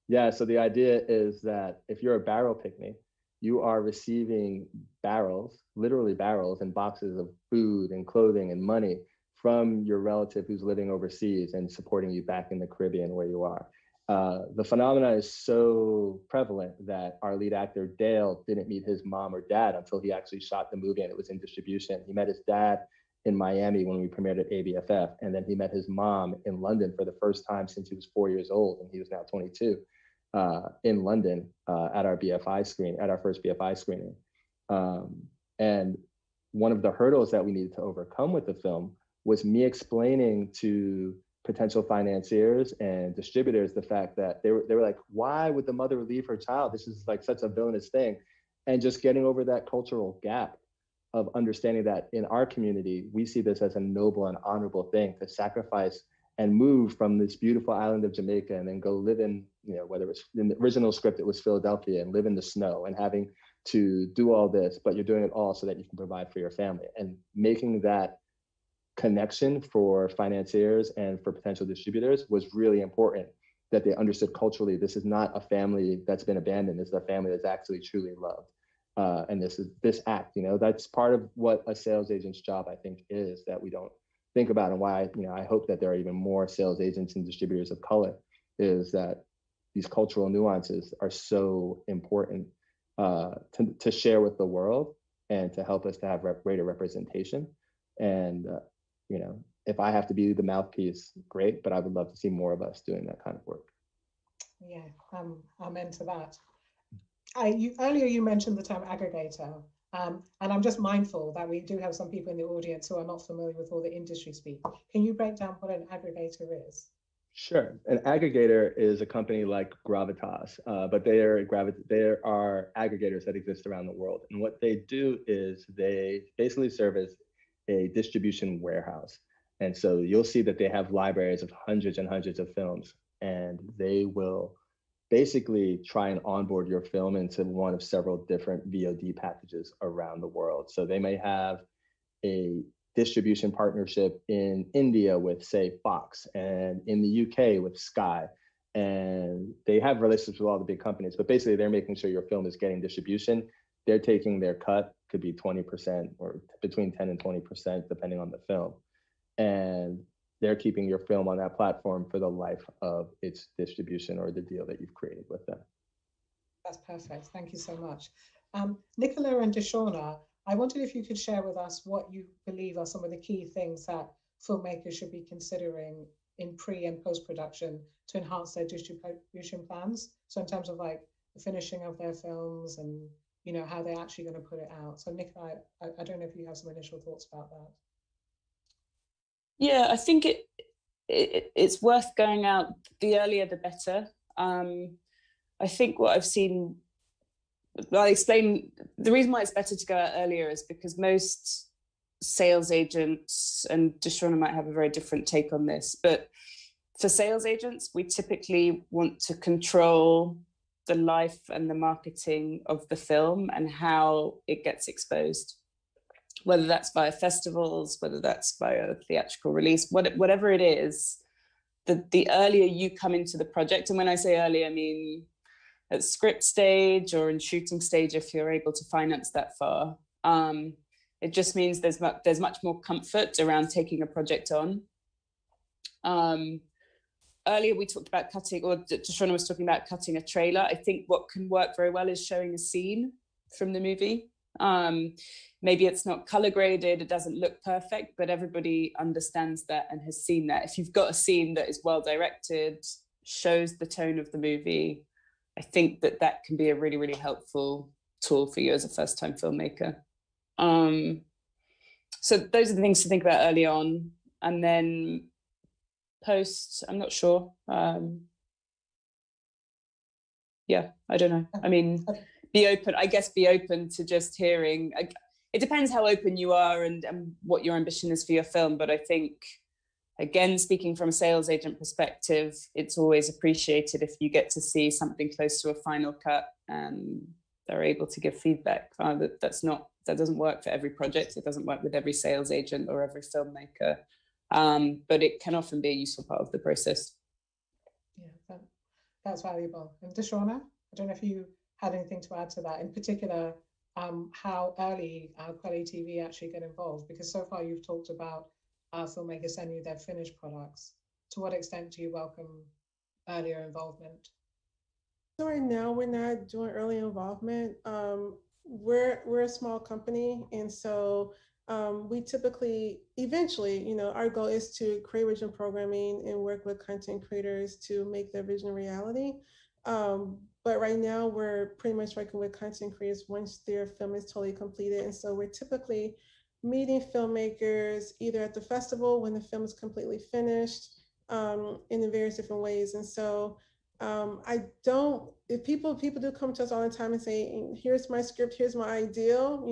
Yeah. So the idea is that if you're a barrel picnic, you are receiving barrels, literally barrels and boxes of food and clothing and money from your relative who's living overseas and supporting you back in the Caribbean where you are. The phenomena is so prevalent that our lead actor, Dale, didn't meet his mom or dad until he actually shot the movie and it was in distribution. He met his dad in Miami when we premiered at ABFF, and then he met his mom in London for the first time since he was 4 years old, and he was now 22, in London at our first BFI screening. And one of the hurdles that we needed to overcome with the film was me explaining to potential financiers and distributors the fact that they were like, why would the mother leave her child? This is like such a villainous thing. And just getting over that cultural gap of understanding that in our community, we see this as a noble and honorable thing to sacrifice and move from this beautiful island of Jamaica and then go live in, whether it was in the original script, it was Philadelphia, and live in the snow and having to do all this, but you're doing it all so that you can provide for your family. And making that connection for financiers and for potential distributors was really important, that they understood culturally, this is not a family that's been abandoned, this is a family that's actually truly loved. And this act, that's part of what a sales agent's job, I think, is, that we don't think about, and why, I hope that there are even more sales agents and distributors of color, is that these cultural nuances are so important to share with the world and to help us to have greater representation. And, if I have to be the mouthpiece, great, but I would love to see more of us doing that kind of work. Yeah, I'm into that. Earlier you mentioned the term aggregator, and I'm just mindful that we do have some people in the audience who are not familiar with all the industry speak. Can you break down what an aggregator is? Sure. An aggregator is a company like Gravitas, but there are aggregators that exist around the world. And what they do is they basically serve as a distribution warehouse. And so you'll see that they have libraries of hundreds and hundreds of films, and they will basically try and onboard your film into one of several different VOD packages around the world. So they may have a distribution partnership in India with, say, Fox, and in the UK with Sky. And they have relationships with all the big companies, but basically they're making sure your film is getting distribution. They're taking their cut, could be 20% or between 10 and 20%, depending on the film. And they're keeping your film on that platform for the life of its distribution or the deal that you've created with them. That's perfect. Thank you so much. Nicola and Deshauna, I wondered if you could share with us what you believe are some of the key things that filmmakers should be considering in pre and post-production to enhance their distribution plans. So in terms of like the finishing of their films and how they're actually going to put it out. So Nicola, I don't know if you have some initial thoughts about that. Yeah, I think it's worth going out, the earlier the better. I think what I've seen, I'll explain, the reason why it's better to go out earlier is because most sales agents, and Deshauna might have a very different take on this, but for sales agents, we typically want to control the life and the marketing of the film and how it gets exposed, whether that's via festivals, whether that's via a theatrical release, whatever it is, the earlier you come into the project, and when I say early, I mean at script stage or in shooting stage, if you're able to finance that far, it just means there's much more comfort around taking a project on. Earlier we talked about cutting, or Deshauna was talking about cutting a trailer. I think what can work very well is showing a scene from the movie. Maybe it's not color graded, it doesn't look perfect, but everybody understands that and has seen that. If you've got a scene that is well directed, shows the tone of the movie, I think that that can be a really, really helpful tool for you as a first-time filmmaker. So those are the things to think about early on. And then post, I'm not sure. Yeah, I don't know. I mean, be open, I guess, be open to just hearing. It depends how open you are and what your ambition is for your film. But I think, again, speaking from a sales agent perspective, it's always appreciated if you get to see something close to a final cut and they're able to give feedback. That doesn't work for every project. It doesn't work with every sales agent or every filmmaker. But it can often be a useful part of the process. Yeah, that's valuable. And Deshauna, I don't know if you had anything to add to that, in particular, how early Quality TV actually get involved, because so far you've talked about filmmakers sending you their finished products. To what extent do you welcome earlier involvement? So right now we're not doing early involvement. We're a small company, and so we typically, eventually, our goal is to create original programming and work with content creators to make their vision a reality. But right now we're pretty much working with content creators once their film is totally completed. And so we're typically meeting filmmakers either at the festival when the film is completely finished, in various different ways. And so if people do come to us all the time and say, here's my script, here's my ideal,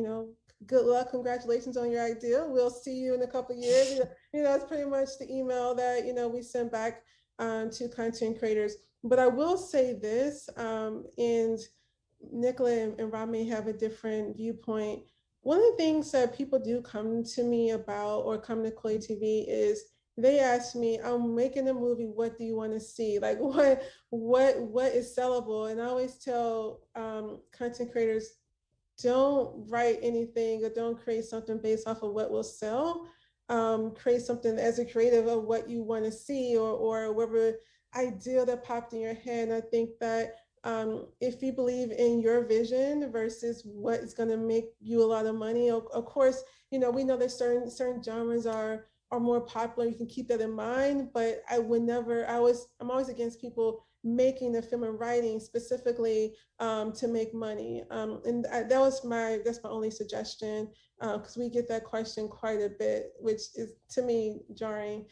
good luck, congratulations on your ideal. We'll see you in a couple of years. That's pretty much the email that, we send back to content creators. But I will say this, and Nicola and Rob may have a different viewpoint. One of the things that people do come to me about or come to Clay TV is they ask me, I'm making a movie, what do you want to see? Like what is sellable? And I always tell content creators, don't write anything or don't create something based off of what will sell. Create something as a creative of what you want to see or whatever idea that popped in your head. And I think that if you believe in your vision versus what is going to make you a lot of money, of course, we know that certain genres are more popular. You can keep that in mind, but I'm always against people making the film and writing specifically to make money. And that's my only suggestion, because we get that question quite a bit, which is to me jarring.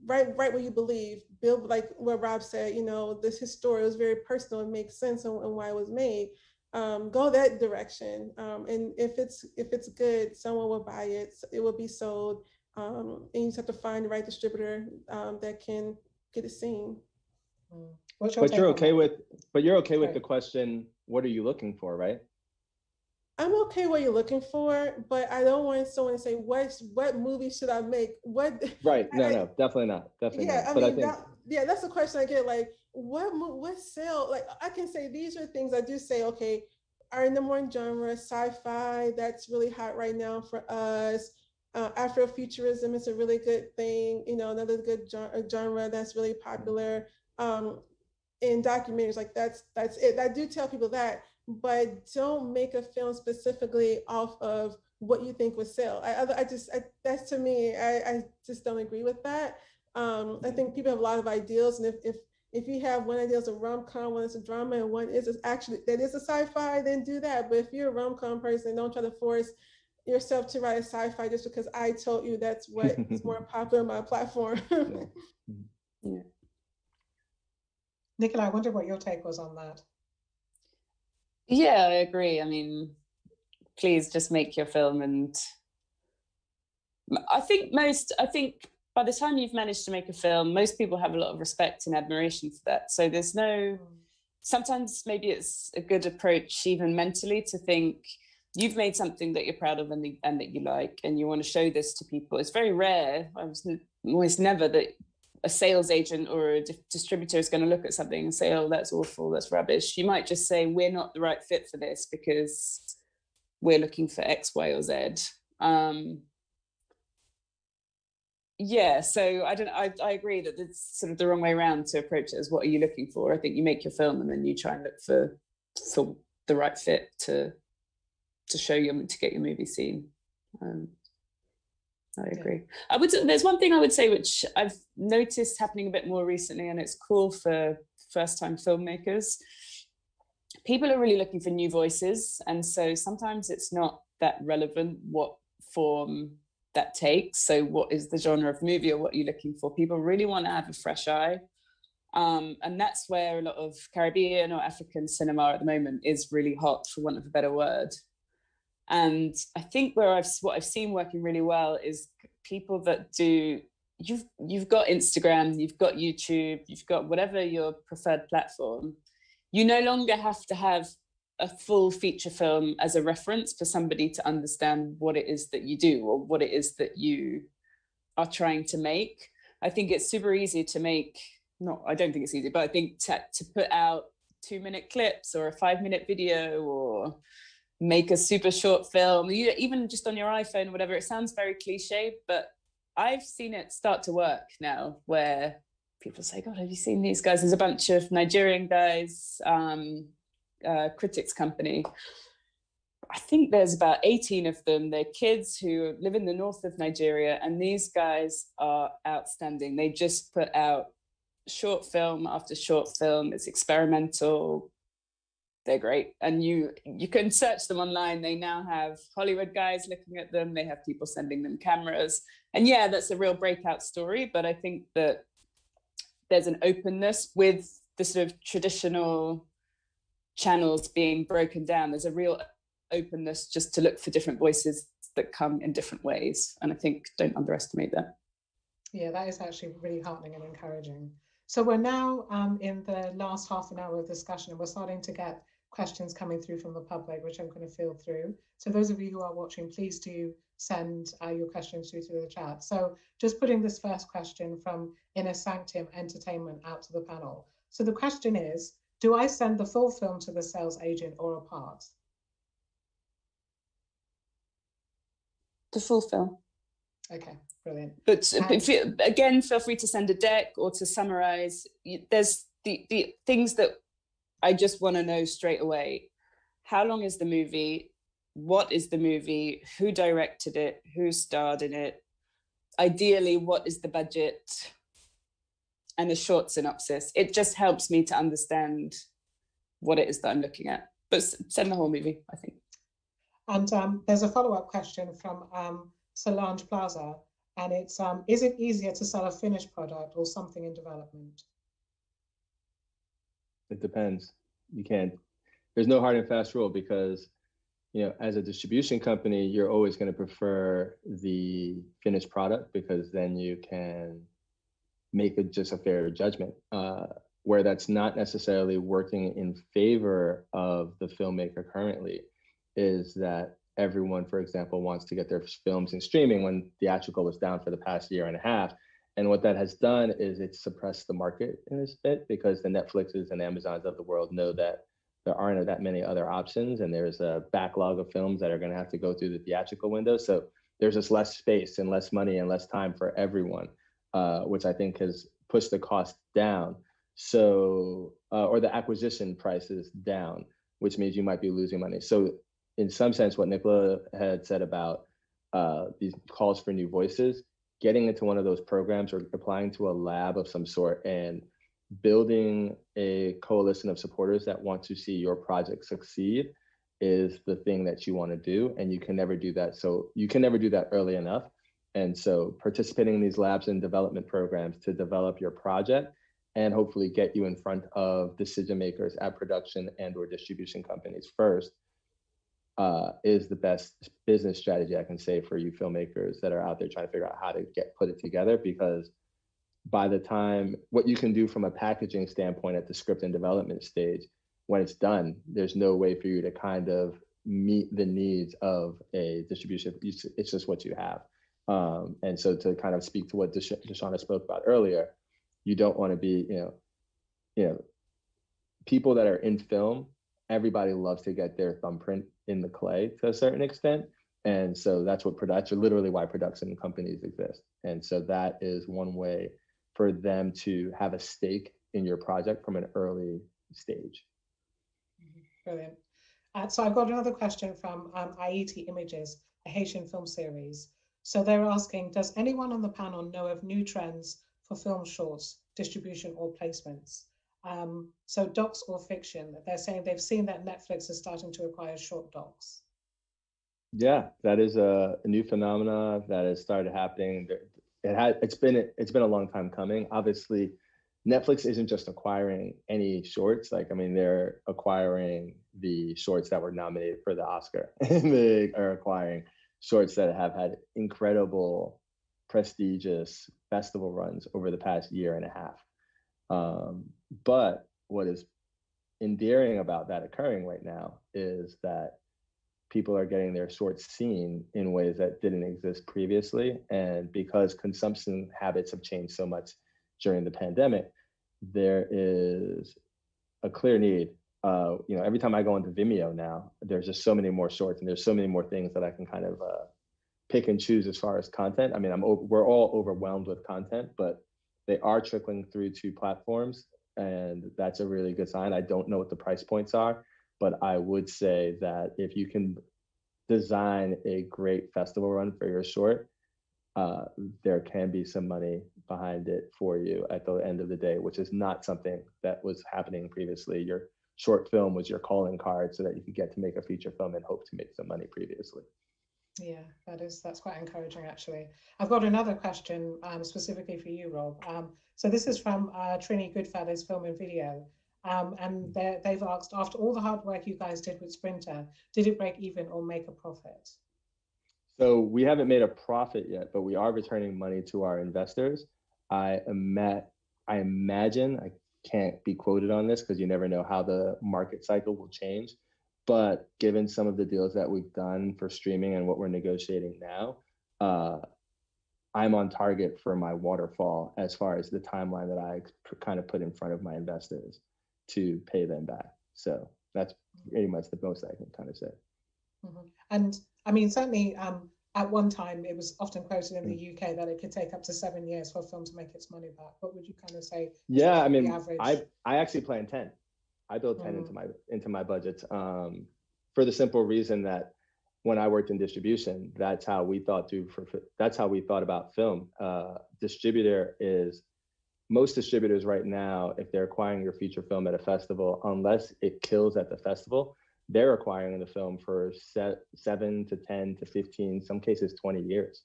Write what you believe, build, like what Rob said, this story was very personal, it makes sense and why it was made. Go that direction. And if it's good, someone will buy it, it will be sold. And you just have to find the right distributor that can get it seen. But you're okay with the question, what are you looking for, right? I'm okay what you're looking for, but I don't want someone to say, what movie should I make? Right, no, definitely not. Yeah, not. I mean, that's the question I get, like, what sell? Like, I can say these are things I do say, okay, our number one genre, sci-fi, that's really hot right now for us. Afrofuturism is a really good thing, another good genre that's really popular. In documentaries, like that's it. I do tell people that, but don't make a film specifically off of what you think would sell. That's to me, I just don't agree with that. I think people have a lot of ideals, and if you have one idea is a rom-com, one is a drama, and one is actually that is a sci-fi, then do that. But if you're a rom-com person, don't try to force yourself to write a sci-fi just because I told you that's what is more popular on my platform. Yeah. Nicola, I wonder what your take was on that. Yeah, I agree. I mean, please just make your film. And I think by the time you've managed to make a film, most people have a lot of respect and admiration for that. So there's sometimes maybe it's a good approach even mentally to think you've made something that you're proud of and that you like, and you want to show this to people. It's very rare, almost never, that a sales agent or a distributor is going to look at something and say, oh, that's awful, that's rubbish. You might just say, we're not the right fit for this because we're looking for X, Y, or Z. Yeah, so I agree that it's sort of the wrong way around to approach it as what are you looking for? I think you make your film and then you try and look for the right fit to to get your movie seen. I agree. There's one thing I would say which I've noticed happening a bit more recently, and it's cool for first-time filmmakers. People are really looking for new voices, and so sometimes it's not that relevant what form that takes. So what is the genre of movie, or what are you looking for? People really want to have a fresh eye. And that's where a lot of Caribbean or African cinema at the moment is really hot, for want of a better word. And I think what I've seen working really well is people that do, you've got Instagram, you've got YouTube, you've got whatever your preferred platform. You no longer have to have a full feature film as a reference for somebody to understand what it is that you do, or what it is that you are trying to make. I think it's super easy to make, I don't think it's easy, but I think to put out 2-minute clips or a 5-minute video, or make a super short film, even just on your iPhone or whatever. It sounds very cliche, but I've seen it start to work now, where people say, God, have you seen these guys? There's a bunch of Nigerian guys, critics company. I think there's about 18 of them. They're kids who live in the north of Nigeria, and these guys are outstanding. They just put out short film after short film. It's experimental. They're great. And you can search them online. They now have Hollywood guys looking at them. They have people sending them cameras. And yeah, that's a real breakout story. But I think that there's an openness with the sort of traditional channels being broken down. There's a real openness just to look for different voices that come in different ways. And I think don't underestimate that. Yeah, that is actually really heartening and encouraging. So we're now in the last half an hour of discussion, and we're starting to get questions coming through from the public, which I'm going to field through. So those of you who are watching, please do send your questions through the chat. So just putting this first question from Inner Sanctum Entertainment out to the panel. So the question is, do I send the full film to the sales agent or a part? The full film. Okay, brilliant. But again, feel free to send a deck or to summarize. There's the things that I just want to know straight away. How long is the movie? What is the movie? Who directed it? Who starred in it? Ideally, what is the budget? And a short synopsis. It just helps me to understand what it is that I'm looking at. But send the whole movie, I think. And there's a follow-up question from Solange Plaza, and it's, is it easier to sell a finished product or something in development? It depends. You can't, there's no hard and fast rule, because, you know, as a distribution company, you're always going to prefer the finished product, because then you can make just a fair judgment. Where that's not necessarily working in favor of the filmmaker currently is that everyone, for example, wants to get their films in streaming when theatrical was down for the past year and a half. And what that has done is it's suppressed the market in this bit, because the Netflixes and Amazons of the world know that there aren't that many other options, and there's a backlog of films that are going to have to go through the theatrical window. So there's just less space and less money and less time for everyone, which I think has pushed the cost down. So, or the acquisition prices down, which means you might be losing money. So in some sense, what Nicola had said about these calls for new voices, getting into one of those programs or applying to a lab of some sort and building a coalition of supporters that want to see your project succeed is the thing that you want to do. And you can never do that. So you can never do that early enough. And so participating in these labs and development programs to develop your project and hopefully get you in front of decision makers at production and or distribution companies first is the best business strategy I can say for you filmmakers that are out there trying to figure out how to put it together. Because by the time, what you can do from a packaging standpoint at the script and development stage, when it's done, there's no way for you to kind of meet the needs of a distribution. It's just what you have. And so to kind of speak to what Deshauna spoke about earlier, you don't want to be, people that are in film, everybody loves to get their thumbprint in the clay to a certain extent. And so that's literally why production companies exist. And so that is one way for them to have a stake in your project from an early stage. Brilliant. So I've got another question from Aiti Images, a Haitian film series. So they're asking, does anyone on the panel know of new trends for film shorts, distribution or placements? So docs or fiction. They're saying they've seen that Netflix is starting to acquire short docs. Yeah, that is a new phenomena that has started happening. It's been a long time coming. Obviously, Netflix isn't just acquiring any shorts. Like, I mean, they're acquiring the shorts that were nominated for the Oscar. They are acquiring shorts that have had incredible, prestigious festival runs over the past year and a half. But what is endearing about that occurring right now is that people are getting their shorts seen in ways that didn't exist previously. And because consumption habits have changed so much during the pandemic, there is a clear need. Every time I go into Vimeo now, there's just so many more shorts and there's so many more things that I can kind of pick and choose as far as content. I mean, we're all overwhelmed with content, but they are trickling through to platforms, and that's a really good sign. I don't know what the price points are, but I would say that if you can design a great festival run for your short, there can be some money behind it for you at the end of the day, which is not something that was happening previously. Your short film was your calling card so that you could get to make a feature film and hope to make some money previously. Yeah, that's quite encouraging, actually. I've got another question specifically for you, Rob. So this is from Trini Goodfellas Film and Video. And they've asked, after all the hard work you guys did with Sprinter, did it break even or make a profit? So we haven't made a profit yet, but we are returning money to our investors. I imagine, I can't be quoted on this because you never know how the market cycle will change. But given some of the deals that we've done for streaming and what we're negotiating now, I'm on target for my waterfall as far as the timeline that I kind of put in front of my investors to pay them back. So that's pretty much the most I can kind of say. Mm-hmm. And I mean, certainly at one time, it was often quoted in the UK that it could take up to 7 years for a film to make its money back. What would you kind of say? Yeah, I mean, I actually plan 10. I built 10 into my budgets for the simple reason that when I worked in distribution, that's how we thought about film. Most distributors right now, if they're acquiring your feature film at a festival, unless it kills at the festival, they're acquiring the film for 7 to 10 to 15, some cases 20 years.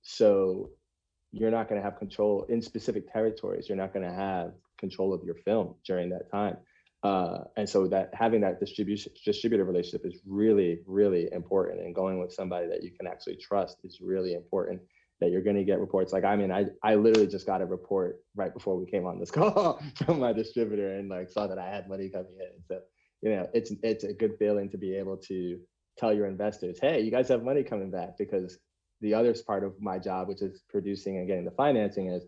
So you're not going to have control in specific territories. You're not going to have control of your film during that time. And so that having that distributor relationship is really, really important. And going with somebody that you can actually trust is really important, that you're going to get reports. Like, I mean, I literally just got a report right before we came on this call from my distributor and like saw that I had money coming in. So, it's a good feeling to be able to tell your investors, hey, you guys have money coming back, because the other part of my job, which is producing and getting the financing, is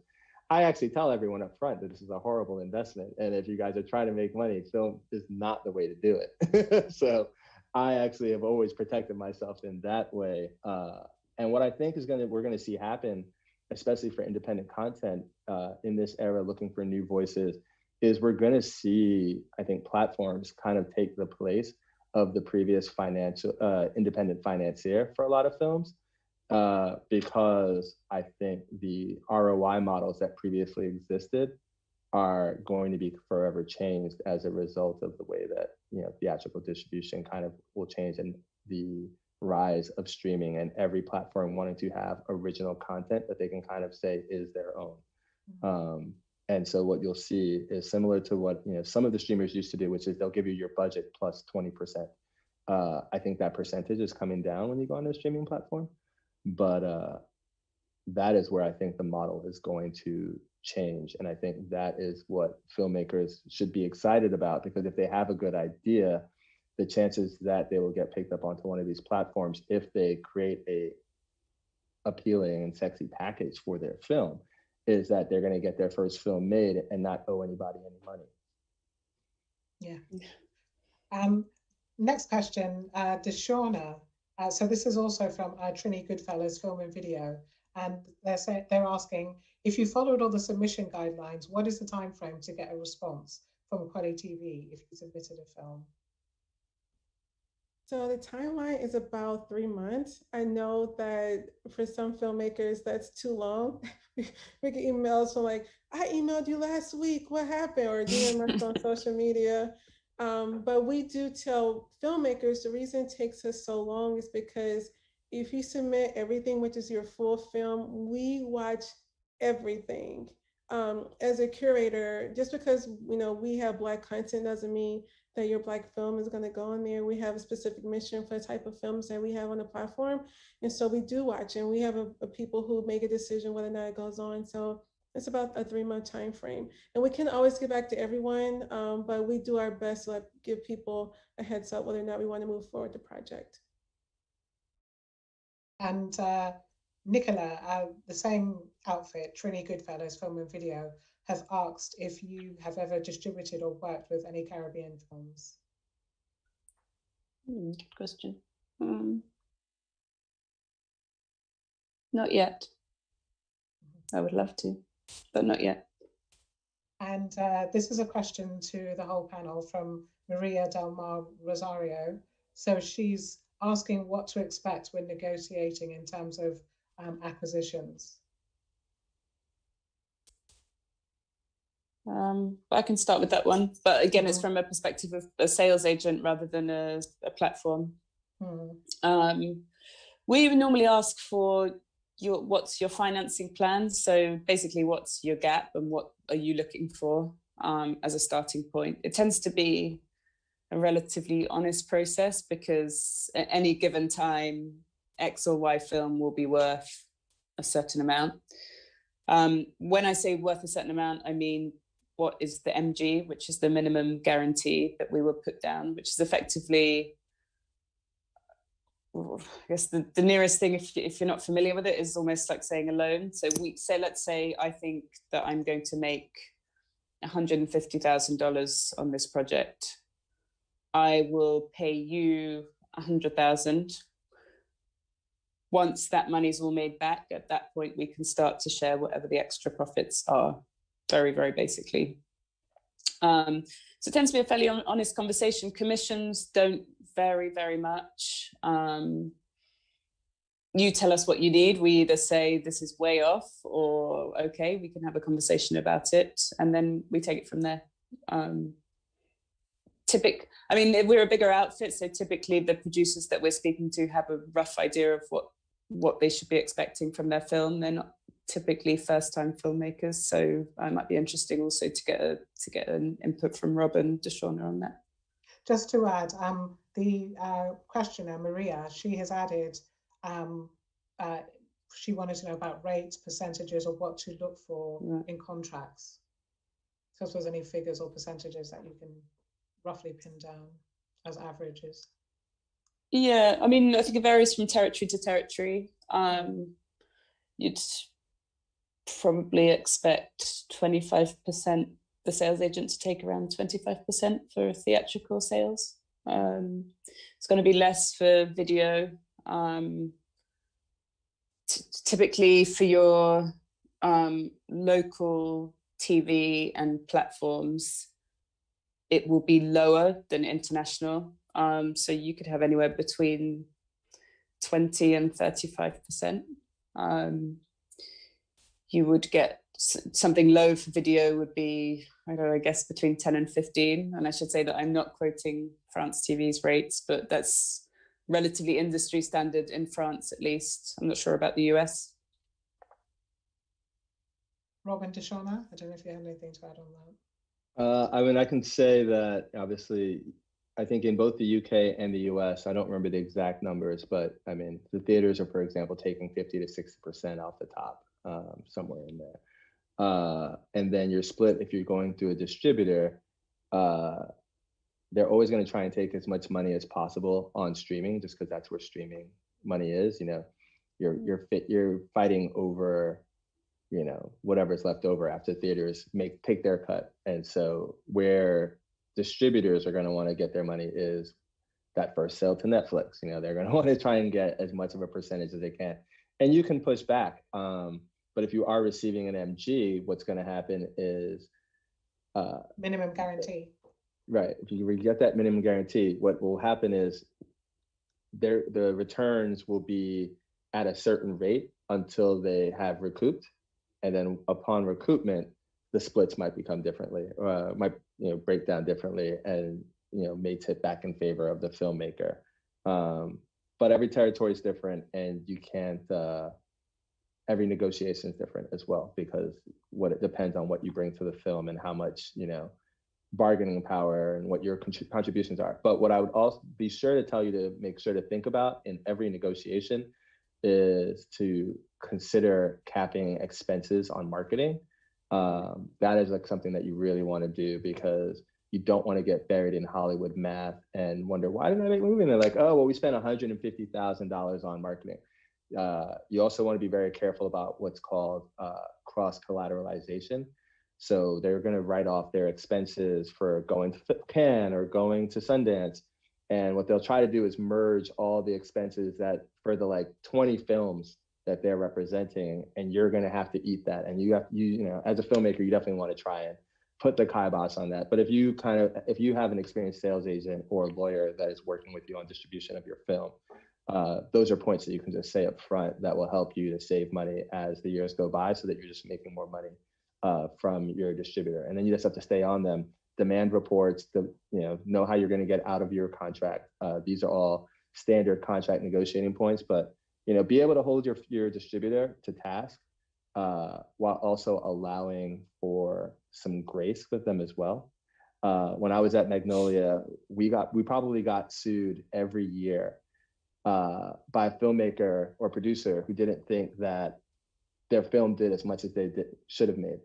I actually tell everyone up front that this is a horrible investment. And if you guys are trying to make money, film is not the way to do it. So I actually have always protected myself in that way. And what I think we're going to see happen, especially for independent content in this era, looking for new voices, is we're going to see, I think, platforms kind of take the place of the previous independent financier for a lot of films. Because I think the ROI models that previously existed are going to be forever changed as a result of the way that theatrical distribution kind of will change, and the rise of streaming and every platform wanting to have original content that they can kind of say is their own. And so what you'll see is similar to what some of the streamers used to do, which is they'll give you your budget plus 20%. I think that percentage is coming down when you go on a streaming platform. But that is where I think the model is going to change. And I think that is what filmmakers should be excited about, because if they have a good idea, the chances that they will get picked up onto one of these platforms, if they create a appealing and sexy package for their film, is that they're going to get their first film made and not owe anybody any money. Yeah. Next question, Deshauna. So this is also from Trini Goodfellas Film and Video, and they're asking, if you followed all the submission guidelines, what is the time frame to get a response from Quality TV if you submitted a film? So the timeline is about 3 months. I know that for some filmmakers, that's too long. We get emails from like, I emailed you last week, what happened? Or DM us on social media. But we do tell filmmakers the reason it takes us so long is because if you submit everything, which is your full film, we watch everything. As a curator, just because we have Black content doesn't mean that your Black film is going to go in there. We have a specific mission for the type of films that we have on the platform, and so we do watch, and we have a people who make a decision whether or not it goes on. So it's about a 3-month time frame, and we can always get back to everyone, but we do our best to like give people a heads up whether or not we want to move forward the project. And Nicola, the same outfit, Trini Goodfellows Film and Video, have asked if you have ever distributed or worked with any Caribbean films. Good question. Not yet. I would love to, but not yet. And this is a question to the whole panel from Maria Del Mar Rosario. So she's asking what to expect when negotiating in terms of acquisitions. I can start with that one, but again, it's from a perspective of a sales agent rather than a platform. We normally ask for what's your financing plan. So basically, what's your gap and what are you looking for as a starting point? It tends to be a relatively honest process because at any given time, X or Y film will be worth a certain amount. When I say worth a certain amount, I mean, what is the MG, which is the minimum guarantee that we will put down, which is effectively, I guess the nearest thing, if you're not familiar with it, is almost like saying a loan. So let's say I think that I'm going to make $150,000 on this project. I will pay you $100,000. Once that money's all made back, at that point, we can start to share whatever the extra profits are, very, very basically. So it tends to be a fairly honest conversation. Commissions don't vary very much. You tell us what you need. We either say this is way off or okay, we can have a conversation about it. And then we take it from there. We're a bigger outfit, so typically the producers that we're speaking to have a rough idea of what they should be expecting from their film. They're not typically first-time filmmakers, so it might be interesting also to get an input from Rob and Deshauna on that. Just to add, the questioner Maria, she has added, she wanted to know about rates, percentages, or what to look for in contracts. So if there's any figures or percentages that you can roughly pin down as averages. Yeah, I mean, I think it varies from territory to territory. You'd probably expect 25%, the sales agent to take around 25% for theatrical sales. It's going to be less for video. Typically for your local TV and platforms, it will be lower than international. So you could have anywhere between 20 and 35%. You would get something low for video would be, I guess between 10 and 15. And I should say that I'm not quoting France TV's rates, but that's relatively industry standard in France, at least. I'm not sure about the US. Robin, Deshauna, I don't know if you have anything to add on that. I can say that obviously, I think in both the UK and the US, I don't remember the exact numbers, but I mean, the theaters are, for example, taking 50 to 60% off the top, somewhere in there. And then you're split if you're going through a distributor. They're always going to try and take as much money as possible on streaming, just because that's where streaming money is. You're fighting over, whatever's left over after theaters take their cut. And so where distributors are going to want to get their money is that first sale to Netflix. They're going to want to try and get as much of a percentage as they can. And you can push back. But if you are receiving an MG, what's going to happen is minimum guarantee. Right. If you get that minimum guarantee, what will happen is the returns will be at a certain rate until they have recouped, and then upon recoupment, the splits might become differently, might break down differently, and may tip back in favor of the filmmaker. But every territory is different, and you can't. Every negotiation is different as well, because it depends on what you bring to the film and how much bargaining power and what your contributions are. But what I would also be sure to tell you to make sure to think about in every negotiation is to consider capping expenses on marketing. That is like something that you really want to do, because you don't want to get buried in Hollywood math and wonder, why didn't I make a movie? And they're like, oh, well, we spent $150,000 on marketing. You also want to be very careful about what's called cross-collateralization. So they're going to write off their expenses for going to Cannes or going to Sundance. And what they'll try to do is merge all the expenses that for the like 20 films that they're representing, and you're going to have to eat that. And you as a filmmaker, you definitely want to try and put the kibosh on that. But if you have an experienced sales agent or lawyer that is working with you on distribution of your film, those are points that you can just say up front that will help you to save money as the years go by, so that you're just making more money from your distributor. And then you just have to stay on them. Demand reports, know how you're going to get out of your contract. These are all standard contract negotiating points, but be able to hold your distributor to task while also allowing for some grace with them as well. When I was at Magnolia, we probably got sued every year by a filmmaker or producer who didn't think that their film did as much as they should have made.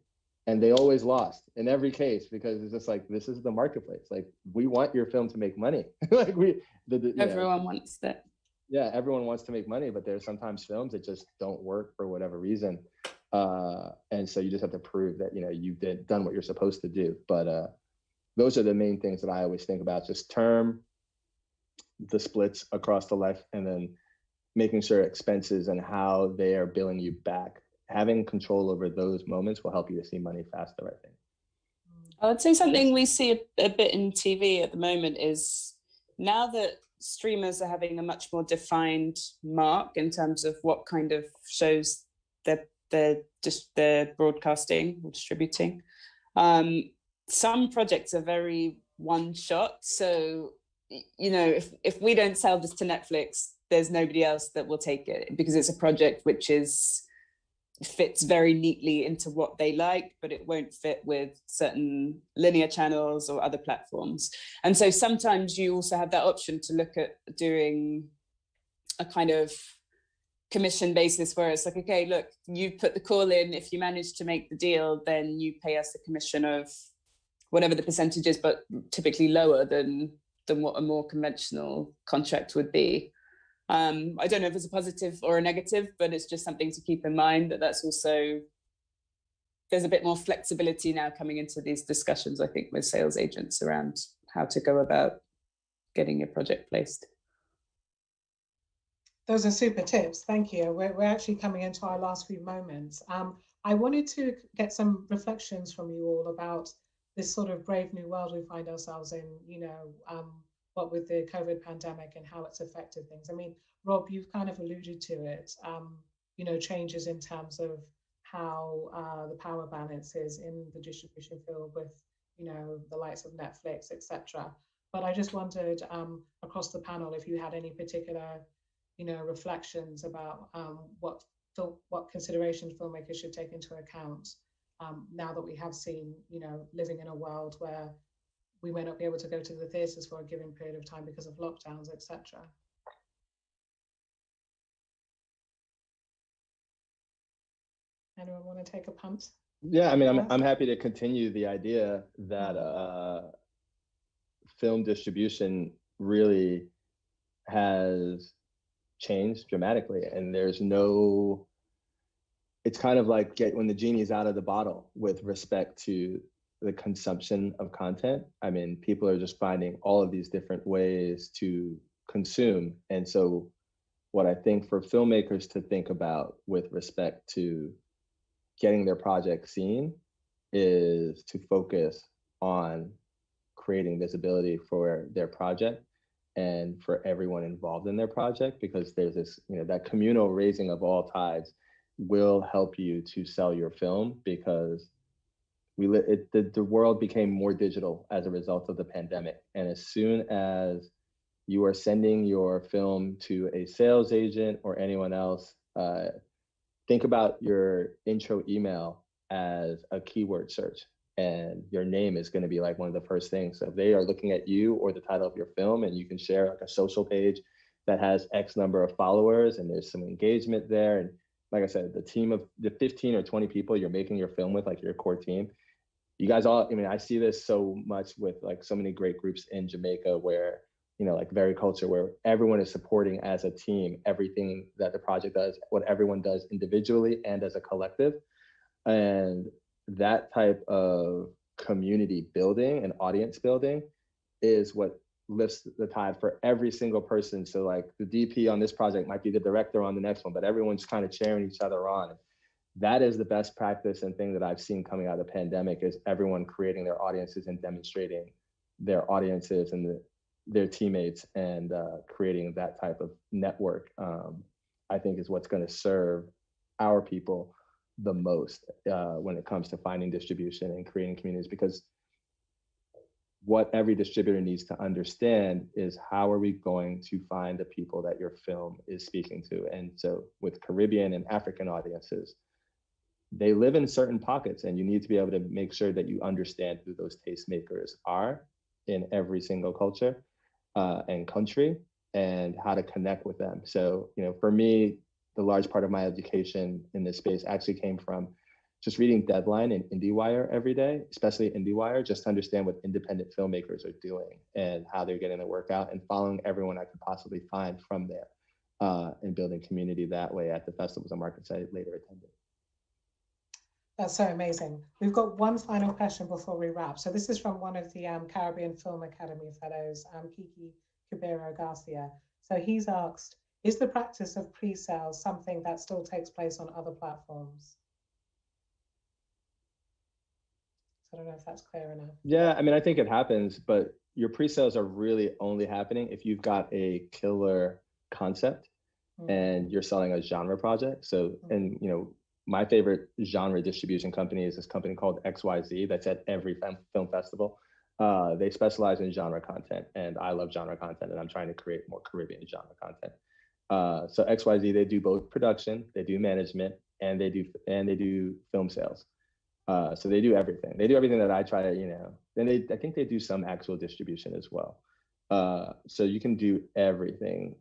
And they always lost in every case, because it's just like, this is the marketplace. Like, we want your film to make money. Like everyone wants that. Yeah, everyone wants to make money, but there's sometimes films that just don't work for whatever reason. And so you just have to prove that, you've done what you're supposed to do. But those are the main things that I always think about: just term, the splits across the life, and then making sure expenses and how they are billing you back. Having control over those moments will help you to see money faster, I think. I would say something we see a bit in TV at the moment is, now that streamers are having a much more defined mark in terms of what kind of shows they're broadcasting or distributing. Some projects are very one shot. So, if we don't sell this to Netflix, there's nobody else that will take it, because it's a project which fits very neatly into what they like, but it won't fit with certain linear channels or other platforms. And so sometimes you also have that option to look at doing a kind of commission basis, where it's like, okay, look, you put the call in, if you manage to make the deal, then you pay us a commission of whatever the percentage is, but typically lower than what a more conventional contract would be. I don't know if it's a positive or a negative, but it's just something to keep in mind, that's also, there's a bit more flexibility now coming into these discussions, I think, with sales agents around how to go about getting your project placed. Those are super tips. Thank you. We're actually coming into our last few moments. I wanted to get some reflections from you all about this sort of brave new world we find ourselves in, what with the COVID pandemic and how it's affected things. I mean, Rob, you've kind of alluded to it, changes in terms of how the power balance is in the distribution field with, the likes of Netflix, etc. But I just wondered, across the panel, if you had any particular, reflections about what considerations filmmakers should take into account now that we have seen, living in a world where we may not be able to go to the theatres for a given period of time because of lockdowns, etc. Anyone want to take a punt? Yeah, I mean, I'm happy to continue the idea that film distribution really has changed dramatically, and it's kind of like when the genie's out of the bottle with respect to the consumption of content. I mean, people are just finding all of these different ways to consume. And so what I think for filmmakers to think about with respect to getting their project seen is to focus on creating visibility for their project and for everyone involved in their project, because there's this, that communal raising of all tides will help you to sell your film, because the world became more digital as a result of the pandemic. And as soon as you are sending your film to a sales agent or anyone else, think about your intro email as a keyword search, and your name is going to be like one of the first things. So if they are looking at you or the title of your film, and you can share like a social page that has X number of followers and there's some engagement there, and like I said, the team of the 15 or 20 people you're making your film with, like your core team, you guys all, I see this so much with like so many great groups in Jamaica where, like Very Culture, where everyone is supporting as a team everything that the project does, what everyone does individually and as a collective. And that type of community building and audience building is what lifts the tide for every single person. So like the DP on this project might be the director on the next one, but everyone's kind of cheering each other on. That is the best practice and thing that I've seen coming out of the pandemic, is everyone creating their audiences and demonstrating their audiences and their teammates, and creating that type of network, I think is what's going to serve our people the most when it comes to finding distribution and creating communities. Because what every distributor needs to understand is, how are we going to find the people that your film is speaking to? And so with Caribbean and African audiences, they live in certain pockets, and you need to be able to make sure that you understand who those tastemakers are in every single culture and country, and how to connect with them. So, for me, the large part of my education in this space actually came from just reading Deadline and IndieWire every day, especially IndieWire, just to understand what independent filmmakers are doing and how they're getting their work out, and following everyone I could possibly find from there, and building community that way at the festivals and markets I later attended. That's so amazing. We've got one final question before we wrap. So this is from one of the Caribbean Film Academy fellows, Kiki Cabero Garcia. So he's asked, is the practice of pre-sales something that still takes place on other platforms? So I don't know if that's clear enough. Yeah, I think it happens, but your pre-sales are really only happening if you've got a killer concept and you're selling a genre project. So, and my favorite genre distribution company is this company called XYZ that's at every film festival. They specialize in genre content, and I love genre content, and I'm trying to create more Caribbean genre content. So XYZ, they do both production, they do management, and they do film sales. So they do everything. They do everything that I try to, then I think they do some actual distribution as well. So you can do everything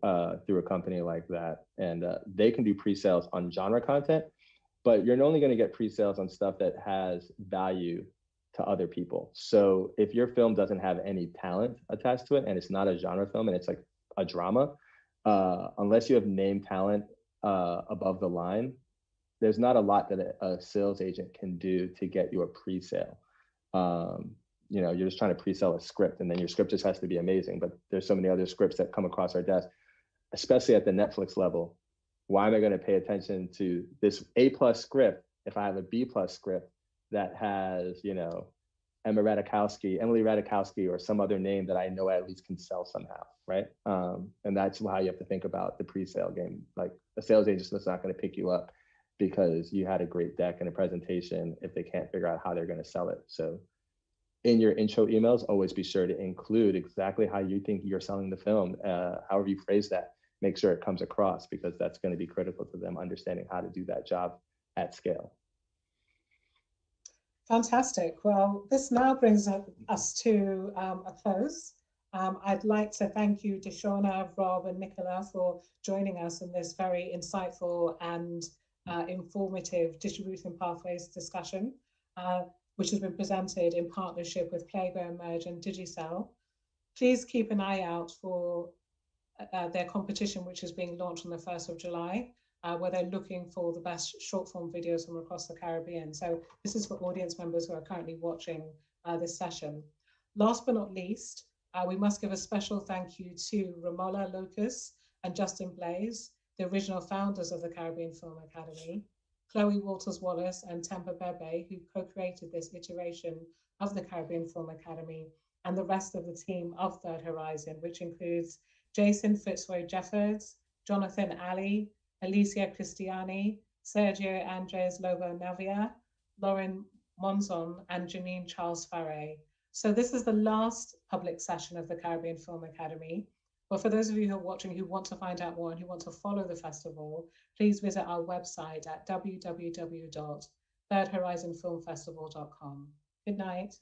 through a company like that, and they can do pre-sales on genre content, but you're only going to get pre-sales on stuff that has value to other people. So if your film doesn't have any talent attached to it, and it's not a genre film, and it's like a drama, unless you have name talent above the line, there's not a lot that a sales agent can do to get you a pre-sale. You're just trying to pre-sell a script, and then your script just has to be amazing. But there's so many other scripts that come across our desk, especially at the Netflix level. Why am I going to pay attention to this A+ script if I have a B+ script that has, Emily Ratajkowski, or some other name that I know I at least can sell somehow, right? And that's how you have to think about the pre-sale game. Like, a sales agent is not going to pick you up because you had a great deck and a presentation if they can't figure out how they're going to sell it. So in your intro emails, always be sure to include exactly how you think you're selling the film, however you phrase that. Make sure it comes across, because that's going to be critical to them understanding how to do that job at scale. Fantastic. Well, this now brings us to a close. I'd like to thank you, Deshona, Rob, and Nicola, for joining us in this very insightful and informative distribution pathways discussion, which has been presented in partnership with Playgo Emerge and Digicel. Please keep an eye out for their competition, which is being launched on the 1st of July, where they're looking for the best short form videos from across the Caribbean. So this is for audience members who are currently watching this session. Last but not least, we must give a special thank you to Romola Lucas and Justin Blaze, the original founders of the Caribbean Film Academy, Chloe Walters-Wallace and Tempa Bebe, who co-created this iteration of the Caribbean Film Academy, and the rest of the team of Third Horizon, which includes Jason Fitzroy Jeffords, Jonathan Alley, Alicia Cristiani, Sergio Andres Lobo Navia, Lauren Monzon, and Janine Charles Farre. So this is the last public session of the Caribbean Film Academy. But for those of you who are watching who want to find out more and who want to follow the festival, please visit our website at www.thirdhorizonfilmfestival.com. Good night.